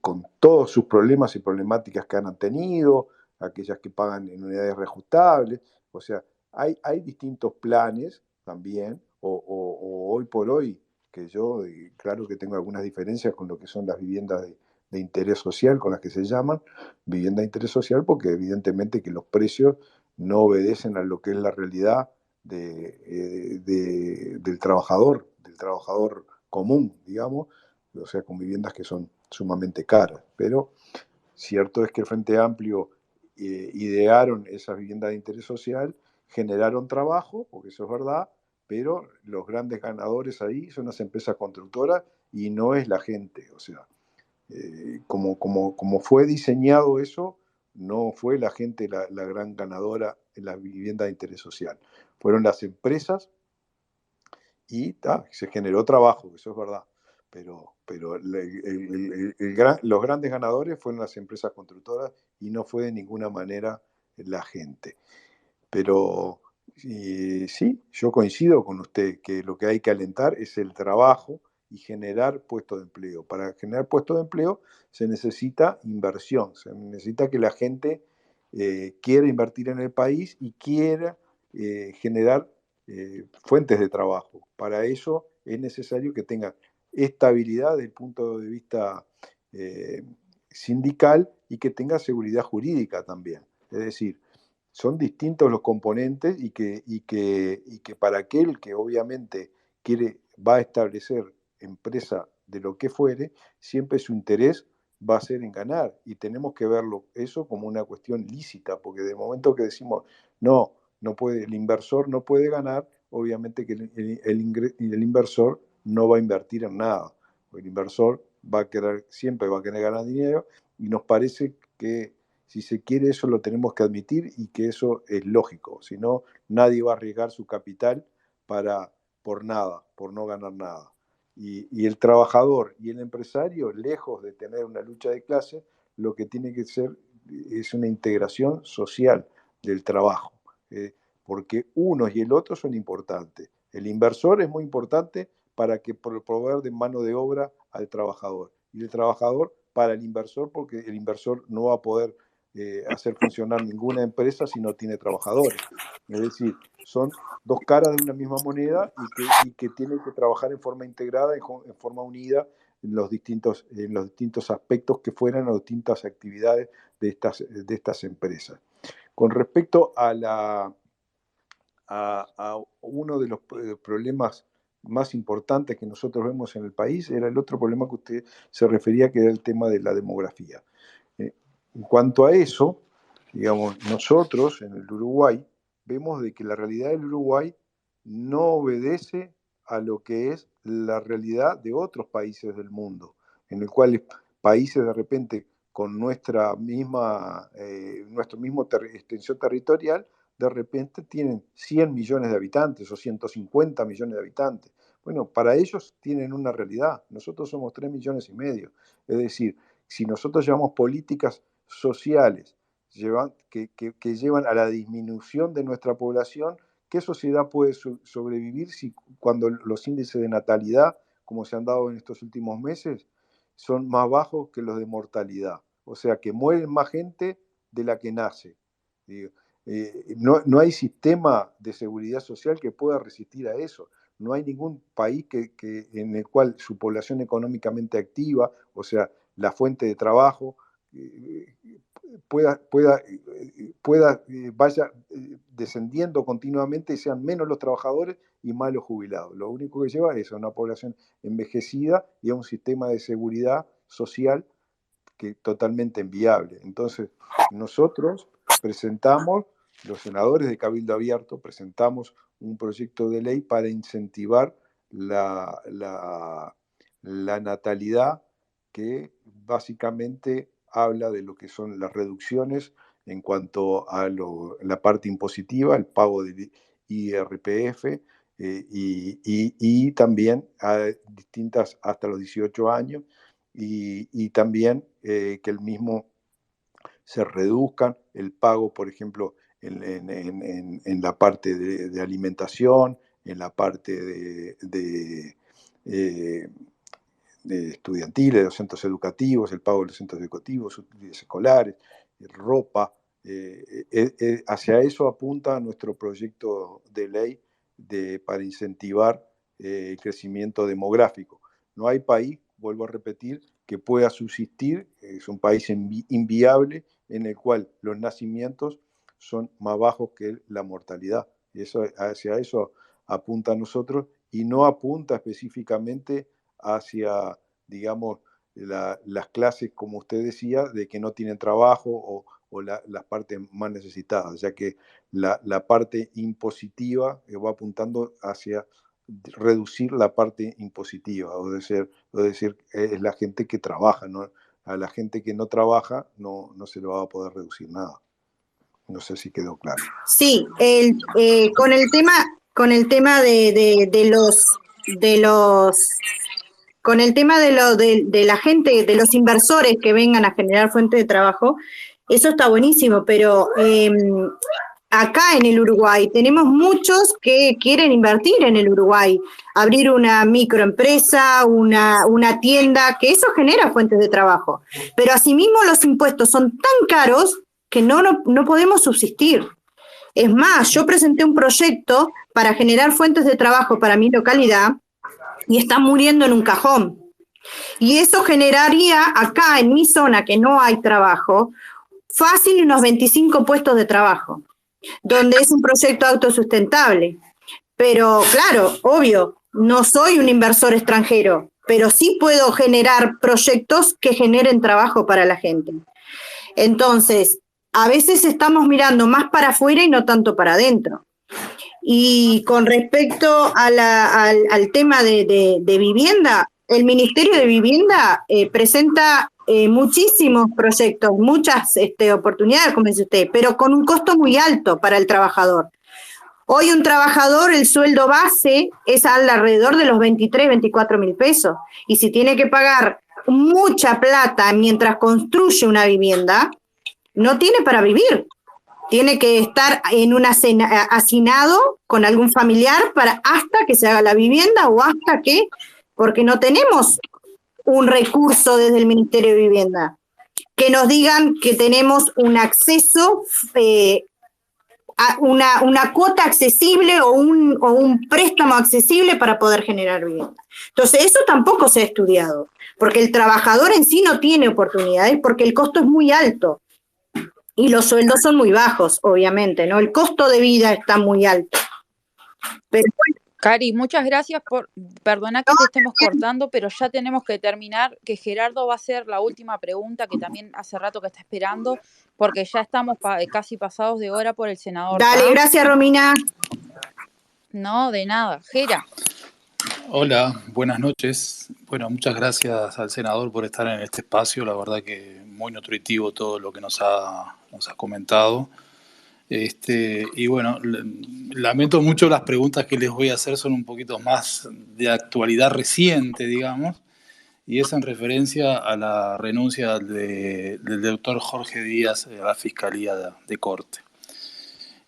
con todos sus problemas y problemáticas que han tenido, aquellas que pagan en unidades reajustables. O sea, hay distintos planes también, o hoy por hoy, que yo, claro que tengo algunas diferencias con lo que son las viviendas de interés social, con las que se llaman vivienda de interés social, porque evidentemente que los precios no obedecen a lo que es la realidad del trabajador común, digamos, o sea, con viviendas que son sumamente caras. Pero cierto es que el Frente Amplio idearon esas viviendas de interés social, generaron trabajo, porque eso es verdad, pero los grandes ganadores ahí son las empresas constructoras y no es la gente. O sea, como fue diseñado eso, no fue la gente la gran ganadora en la vivienda de interés social. Fueron las empresas y se generó trabajo, eso es verdad. Pero los grandes ganadores fueron las empresas constructoras y no fue de ninguna manera la gente. Pero sí, yo coincido con usted que lo que hay que alentar es el trabajo y generar puestos de empleo. Para generar puestos de empleo se necesita inversión, se necesita que la gente quiera invertir en el país y quiera generar fuentes de trabajo. Para eso es necesario que tengan estabilidad desde el punto de vista sindical y que tenga seguridad jurídica también. Es decir, son distintos los componentes y que para aquel que obviamente va a establecer empresa de lo que fuere, siempre su interés va a ser en ganar y tenemos que verlo eso como una cuestión lícita, porque de momento que decimos no puede, el inversor no puede ganar, obviamente que el inversor no va a invertir en nada, el inversor siempre va a querer ganar dinero y nos parece que si se quiere eso lo tenemos que admitir y que eso es lógico, si no nadie va a arriesgar su capital por nada, por no ganar nada. Y el trabajador y el empresario, lejos de tener una lucha de clase, lo que tiene que ser es una integración social del trabajo, porque uno y el otro son importantes. El inversor es muy importante para proveer de mano de obra al trabajador, y el trabajador para el inversor, porque el inversor no va a poder hacer funcionar ninguna empresa si no tiene trabajadores. Es decir, son dos caras de una misma moneda y que tienen que trabajar en forma integrada, en forma unida en los distintos aspectos que fueran o distintas actividades de estas empresas. Con respecto a uno de los problemas más importantes que nosotros vemos en el país, era el otro problema que usted se refería, que era el tema de la demografía. En cuanto a eso, digamos, nosotros en el Uruguay vemos de que la realidad del Uruguay no obedece a lo que es la realidad de otros países del mundo, en el cual países de repente con nuestra misma extensión territorial, de repente tienen 100 millones de habitantes o 150 millones de habitantes. Bueno, para ellos tienen una realidad, nosotros somos 3,5 millones. Es decir, si nosotros llevamos políticas sociales que llevan a la disminución de nuestra población, ¿qué sociedad puede sobrevivir cuando los índices de natalidad, como se han dado en estos últimos meses, son más bajos que los de mortalidad? O sea, que mueren más gente de la que nace. Digo, no hay sistema de seguridad social que pueda resistir a eso. No hay ningún país en el cual su población económicamente activa, o sea, la fuente de trabajo, vaya descendiendo continuamente y sean menos los trabajadores y más los jubilados. Lo único que lleva es a una población envejecida y a un sistema de seguridad social que totalmente inviable. Entonces, nosotros presentamos, los senadores de Cabildo Abierto, presentamos un proyecto de ley para incentivar la natalidad, que básicamente habla de lo que son las reducciones en cuanto a la parte impositiva, el pago del IRPF, y también a distintas hasta los 18 años, y también que el mismo se reduzcan el pago, por ejemplo, en la parte de alimentación, en la parte de estudiantiles, de los centros educativos, el pago de los centros educativos, útiles escolares, ropa. Hacia eso apunta nuestro proyecto de ley para incentivar el crecimiento demográfico. No hay país, vuelvo a repetir, que pueda subsistir, es un país inviable en el cual los nacimientos son más bajos que la mortalidad. Hacia eso apunta a nosotros, y no apunta específicamente hacia, digamos, las clases, como usted decía, de que no tienen trabajo o las partes más necesitadas, ya que la parte impositiva va apuntando hacia reducir la parte impositiva, es decir, es la gente que trabaja, ¿no? A la gente que no trabaja no se le va a poder reducir nada. No sé si quedó claro. Sí, con el tema de la gente, de los inversores que vengan a generar fuentes de trabajo, eso está buenísimo, pero acá en el Uruguay tenemos muchos que quieren invertir en el Uruguay, abrir una microempresa, una tienda, que eso genera fuentes de trabajo. Pero asimismo los impuestos son tan caros que no podemos subsistir. Es más, yo presenté un proyecto para generar fuentes de trabajo para mi localidad y están muriendo en un cajón. Y eso generaría acá en mi zona, que no hay trabajo, fácil unos 25 puestos de trabajo, donde es un proyecto autosustentable. Pero claro, obvio, no soy un inversor extranjero, pero sí puedo generar proyectos que generen trabajo para la gente. Entonces, a veces estamos mirando más para afuera y no tanto para adentro. Y con respecto al tema de vivienda, el Ministerio de Vivienda presenta muchísimos proyectos, muchas oportunidades, como dice usted, pero con un costo muy alto para el trabajador. Hoy un trabajador, el sueldo base es alrededor de los 23, 24 mil pesos. Y si tiene que pagar mucha plata mientras construye una vivienda, no tiene para vivir. Tiene que estar en un hacinado con algún familiar hasta que se haga la vivienda o hasta que, porque no tenemos un recurso desde el Ministerio de Vivienda, que nos digan que tenemos un acceso, a una cuota accesible o un préstamo accesible para poder generar vivienda. Entonces, eso tampoco se ha estudiado, porque el trabajador en sí no tiene oportunidades, porque el costo es muy alto. Y los sueldos son muy bajos, obviamente, ¿no? El costo de vida está muy alto. Pero bueno. Cari, muchas gracias perdona que te estemos cortando, pero ya tenemos que terminar, que Gerardo va a hacer la última pregunta, que también hace rato que está esperando, porque ya estamos casi pasados de hora por el senador. Dale, gracias, Romina. No, de nada. Gera. Hola, buenas noches. Bueno, muchas gracias al senador por estar en este espacio. La verdad que muy nutritivo todo lo que nos ha comentado. Y bueno, lamento mucho las preguntas que les voy a hacer, son un poquito más de actualidad reciente, digamos, y es en referencia a la renuncia del doctor Jorge Díaz a la Fiscalía de Corte.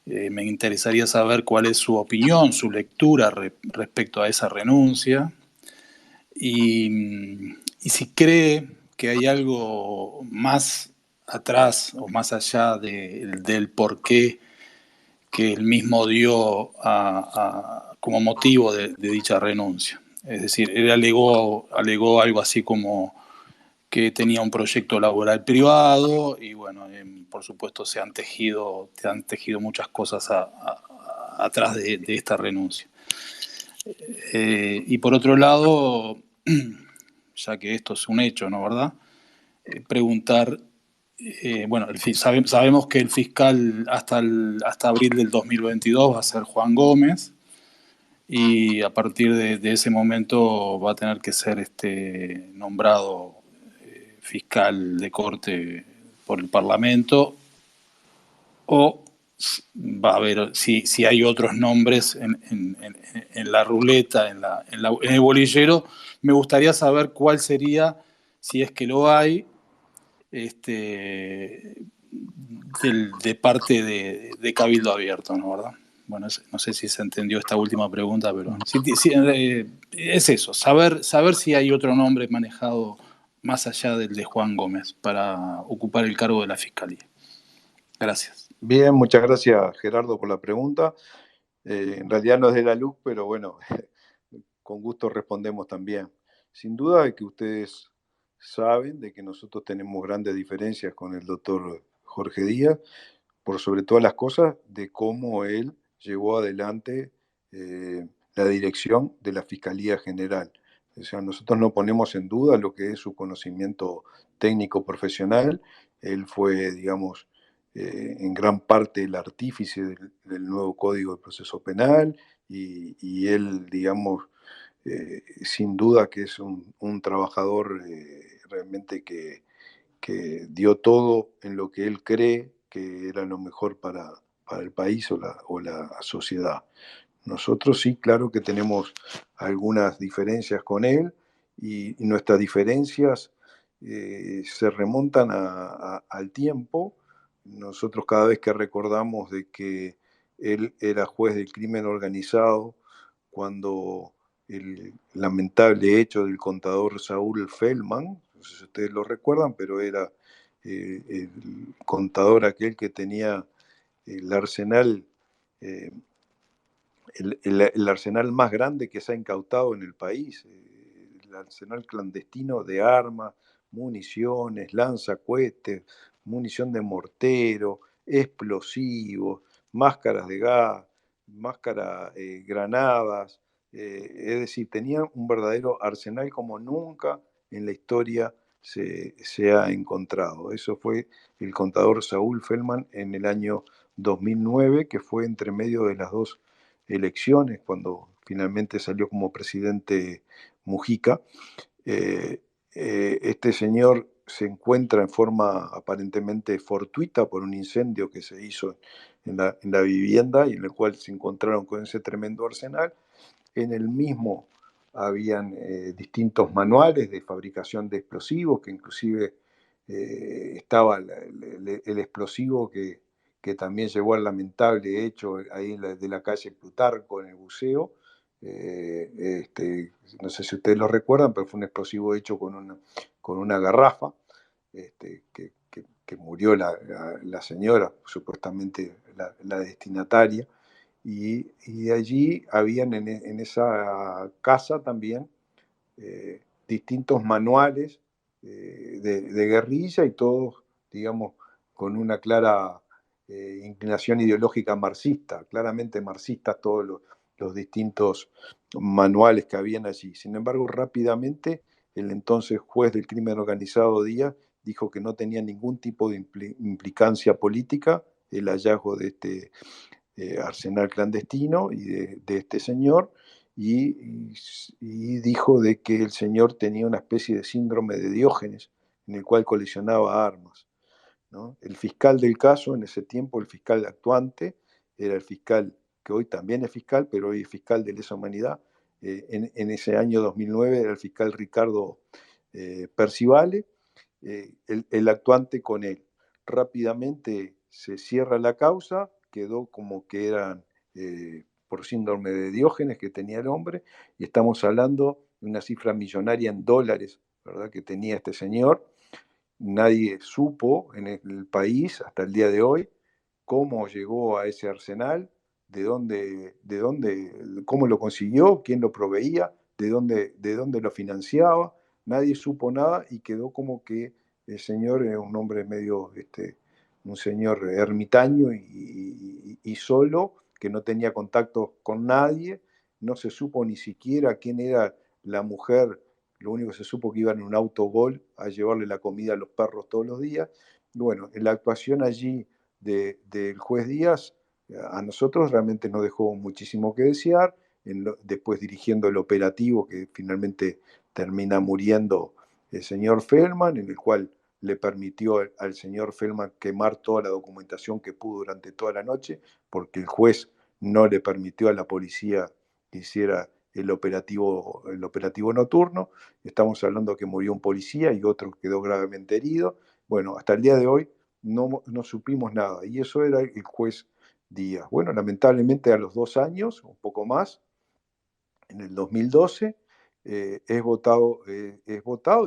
Me interesaría saber cuál es su opinión, su lectura respecto a esa renuncia, y si cree que hay algo más atrás o más allá del porqué que él mismo dio como motivo de dicha renuncia. Es decir, él alegó algo así como que tenía un proyecto laboral privado y bueno, por supuesto se han tejido muchas cosas atrás de esta renuncia. Y por otro lado, ya que esto es un hecho, ¿no, verdad? Preguntar, bueno, sabemos que el fiscal hasta abril del 2022 va a ser Juan Gómez y a partir de ese momento va a tener que ser nombrado fiscal de corte por el Parlamento, o va a haber, si hay otros nombres en la ruleta, en el bolillero. Me gustaría saber cuál sería, si es que lo hay, de parte de Cabildo Abierto, ¿no, verdad? Bueno, no sé si se entendió esta última pregunta, pero es eso, saber si hay otro nombre manejado más allá del de Juan Gómez para ocupar el cargo de la Fiscalía. Gracias. Bien, muchas gracias, Gerardo, por la pregunta. En realidad no es de la LUC, pero bueno, con gusto respondemos también. Sin duda de que ustedes saben de que nosotros tenemos grandes diferencias con el doctor Jorge Díaz, por sobre todas las cosas, de cómo él llevó adelante la dirección de la Fiscalía General. O sea, nosotros no ponemos en duda lo que es su conocimiento técnico profesional. Él fue, digamos, en gran parte el artífice del nuevo Código de Proceso Penal y él, digamos, sin duda que es un trabajador realmente que dio todo en lo que él cree que era lo mejor para el país o la sociedad. Nosotros sí, claro que tenemos algunas diferencias con él y nuestras diferencias se remontan al tiempo. Nosotros cada vez que recordamos de que él era juez del crimen organizado cuando el lamentable hecho del contador Saúl Feldman, no sé si ustedes lo recuerdan, pero era el contador aquel que tenía el arsenal, el arsenal más grande que se ha incautado en el país, el arsenal clandestino de armas, municiones, lanzacohetes, munición de mortero, explosivos, máscaras de gas, granadas, es decir, tenían un verdadero arsenal como nunca en la historia se ha encontrado. Eso fue el contador Saúl Feldman en el año 2009, que fue entre medio de las dos elecciones, cuando finalmente salió como presidente Mujica. Este señor se encuentra en forma aparentemente fortuita por un incendio que se hizo en la vivienda y en el cual se encontraron con ese tremendo arsenal. En el mismo habían distintos manuales de fabricación de explosivos, que inclusive estaba el explosivo que también llevó al lamentable hecho ahí de la calle Plutarco en el buceo. No sé si ustedes lo recuerdan, pero fue un explosivo hecho con una garrafa, que murió la señora, supuestamente la destinataria. Y allí habían en esa casa también distintos manuales de guerrilla y todos, digamos, con una clara inclinación ideológica marxista, claramente marxistas todos los distintos manuales que habían allí. Sin embargo, rápidamente el entonces juez del crimen organizado Díaz dijo que no tenía ningún tipo de implicancia política el hallazgo de este arsenal clandestino y de este señor, y dijo de que el señor tenía una especie de síndrome de Diógenes en el cual coleccionaba armas, ¿no? El fiscal del caso en ese tiempo, el fiscal actuante, era el fiscal que hoy también es fiscal, pero hoy es fiscal de lesa humanidad. En ese año 2009 era el fiscal Ricardo Percivale, el actuante con él. Rápidamente se cierra la causa, quedó como que eran por síndrome de Diógenes que tenía el hombre, y estamos hablando de una cifra millonaria en dólares, ¿verdad?, que tenía este señor. nadie supo en el país hasta el día de hoy cómo llegó a ese arsenal, cómo lo consiguió, quién lo proveía, de dónde lo financiaba. Nadie supo nada y quedó como que el señor era un hombre medio, un señor ermitaño y solo, que no tenía contacto con nadie. No se supo ni siquiera quién era la mujer. Lo único que se supo que iban en un autogol a llevarle la comida a los perros todos los días. Bueno, en la actuación allí del juez Díaz, a nosotros realmente nos dejó muchísimo que desear. Después dirigiendo el operativo que finalmente termina muriendo el señor Feldman, en el cual le permitió al señor Feldman quemar toda la documentación que pudo durante toda la noche, porque el juez no le permitió a la policía que hiciera el operativo nocturno. Estamos hablando que murió un policía y otro quedó gravemente herido. Bueno, hasta el día de hoy no supimos nada, y eso era el juez Díaz. Bueno, lamentablemente a los 2 años, un poco más, en el 2012, es votado,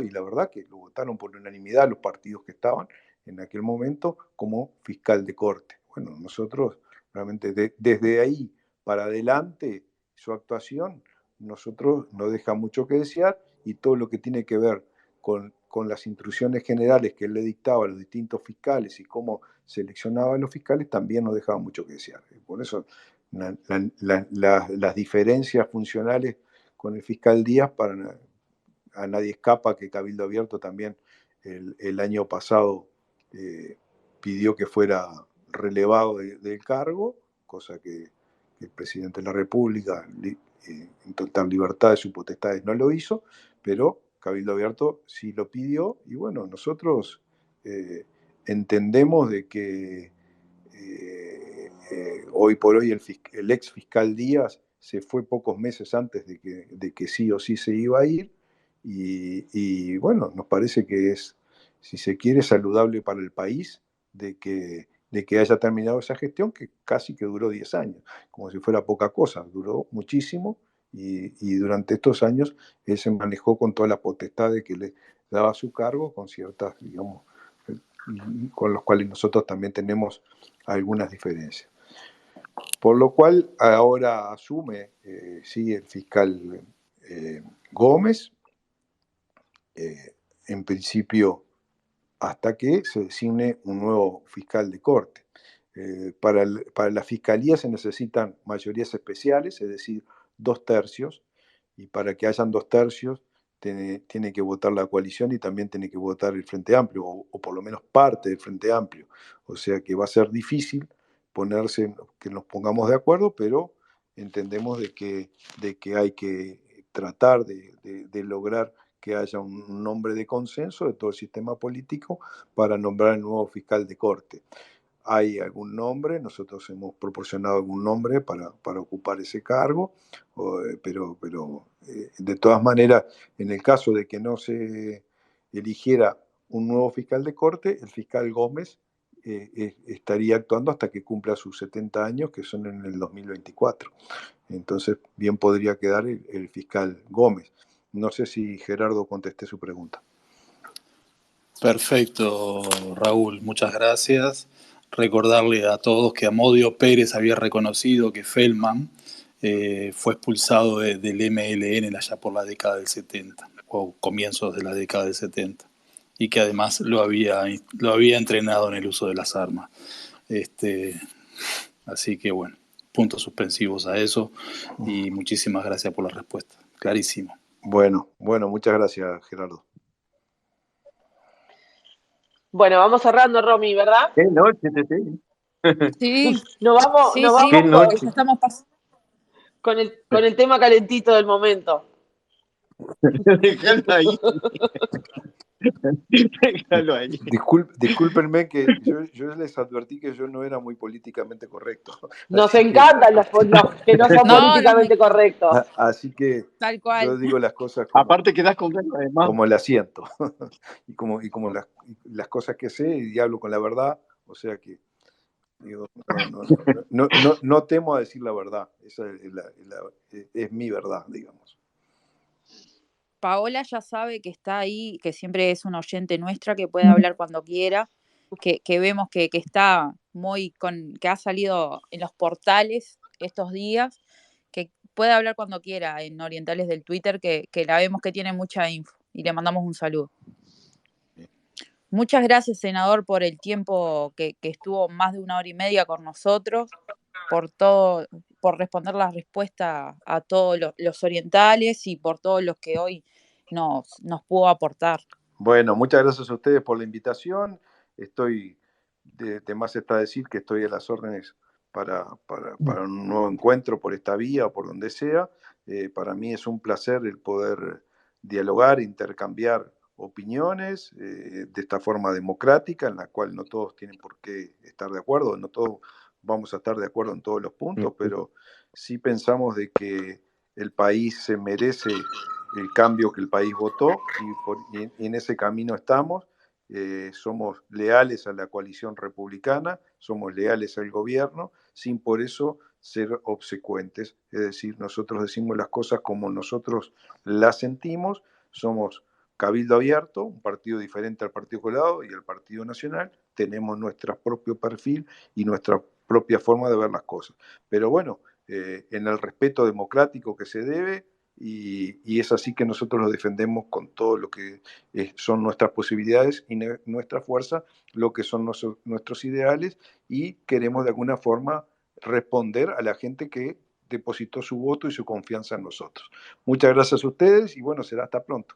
y la verdad que lo votaron por unanimidad los partidos que estaban en aquel momento como fiscal de corte. Bueno, nosotros realmente desde ahí para adelante, su actuación, nosotros nos deja mucho que desear, y todo lo que tiene que ver con las instrucciones generales que él le dictaba a los distintos fiscales y cómo seleccionaba a los fiscales también nos dejaba mucho que desear. Por eso las diferencias funcionales con el fiscal Díaz, a nadie escapa que Cabildo Abierto también el año pasado pidió que fuera relevado del cargo, cosa que el presidente de la República, en total libertad de sus potestades, no lo hizo, pero Cabildo Abierto sí lo pidió, y bueno, nosotros entendemos de que hoy por hoy el ex fiscal Díaz se fue pocos meses antes de que sí o sí se iba a ir, y bueno, nos parece que es, si se quiere, saludable para el país de que haya terminado esa gestión, que casi que duró 10 años, como si fuera poca cosa, duró muchísimo, y durante estos años él se manejó con toda la potestad de que le daba su cargo, con ciertas, digamos, con los cuales nosotros también tenemos algunas diferencias. Por lo cual ahora asume sí, el fiscal Gómez, en principio hasta que se designe un nuevo fiscal de corte. Para la fiscalía se necesitan mayorías especiales, es decir, 2/3, y para que hayan 2/3 tiene que votar la coalición y también tiene que votar el Frente Amplio, o por lo menos parte del Frente Amplio. O sea que va a ser difícil que nos pongamos de acuerdo, pero entendemos de que hay que tratar de lograr que haya un nombre de consenso de todo el sistema político para nombrar el nuevo fiscal de corte. Hay algún nombre, nosotros hemos proporcionado algún nombre para ocupar ese cargo, pero de todas maneras, en el caso de que no se eligiera un nuevo fiscal de corte, el fiscal Gómez estaría actuando hasta que cumpla sus 70 años, que son en el 2024. Entonces, bien podría quedar el fiscal Gómez. No sé si Gerardo contesté su pregunta. Perfecto, Raúl, muchas gracias. Recordarle a todos que Amodio Pérez había reconocido que Feldman fue expulsado del MLN allá por la década del 70, o comienzos de la década del 70, y que además lo había entrenado en el uso de las armas. Así que bueno, puntos suspensivos a eso, y muchísimas gracias por la respuesta. Clarísimo. Bueno, muchas gracias, Gerardo. Bueno, vamos cerrando, Romy, ¿verdad? Qué noche, sí. Sí, Nos vamos Qué noche. ya estamos pasando. con el tema calentito del momento. Déjalo ahí. Déjalo ahí. Discúlpenme que yo les advertí que yo no era muy políticamente correcto. Nos encantan los que no son políticamente correctos. Así que Tal cual. yo digo las cosas Aparte quedás con ganas, además. como las siento y como las cosas que sé, y hablo con la verdad. O sea que digo, no temo a decir la verdad. Esa es mi verdad, digamos. Paola ya sabe que está ahí, que siempre es una oyente nuestra, que puede hablar cuando quiera, que vemos que está que ha salido en los portales estos días, que puede hablar cuando quiera en Orientales del Twitter, que la vemos que tiene mucha info y le mandamos un saludo. Muchas gracias, senador, por el tiempo que estuvo más de 1 hora y media con nosotros, por todo, por responder la respuesta a todos los orientales y por todos los que hoy nos pudo aportar. Bueno, muchas gracias a ustedes por la invitación. Estoy, de más está decir que estoy a las órdenes para un nuevo encuentro por esta vía o por donde sea. Para mí es un placer el poder dialogar, intercambiar opiniones de esta forma democrática, en la cual no todos tienen por qué estar de acuerdo, no todos vamos a estar de acuerdo en todos los puntos, pero sí pensamos de que el país se merece el cambio que el país votó y en ese camino estamos. Somos leales a la coalición republicana, somos leales al gobierno, sin por eso ser obsecuentes. Es decir, nosotros decimos las cosas como nosotros las sentimos, somos Cabildo Abierto, un partido diferente al Partido Colorado y al Partido Nacional, tenemos nuestro propio perfil y nuestra propia forma de ver las cosas. Pero bueno, en el respeto democrático que se debe, y es así que nosotros lo defendemos con todo lo que son nuestras posibilidades y nuestra fuerza, lo que son nuestros ideales, y queremos de alguna forma responder a la gente que depositó su voto y su confianza en nosotros. Muchas gracias a ustedes y bueno, será hasta pronto.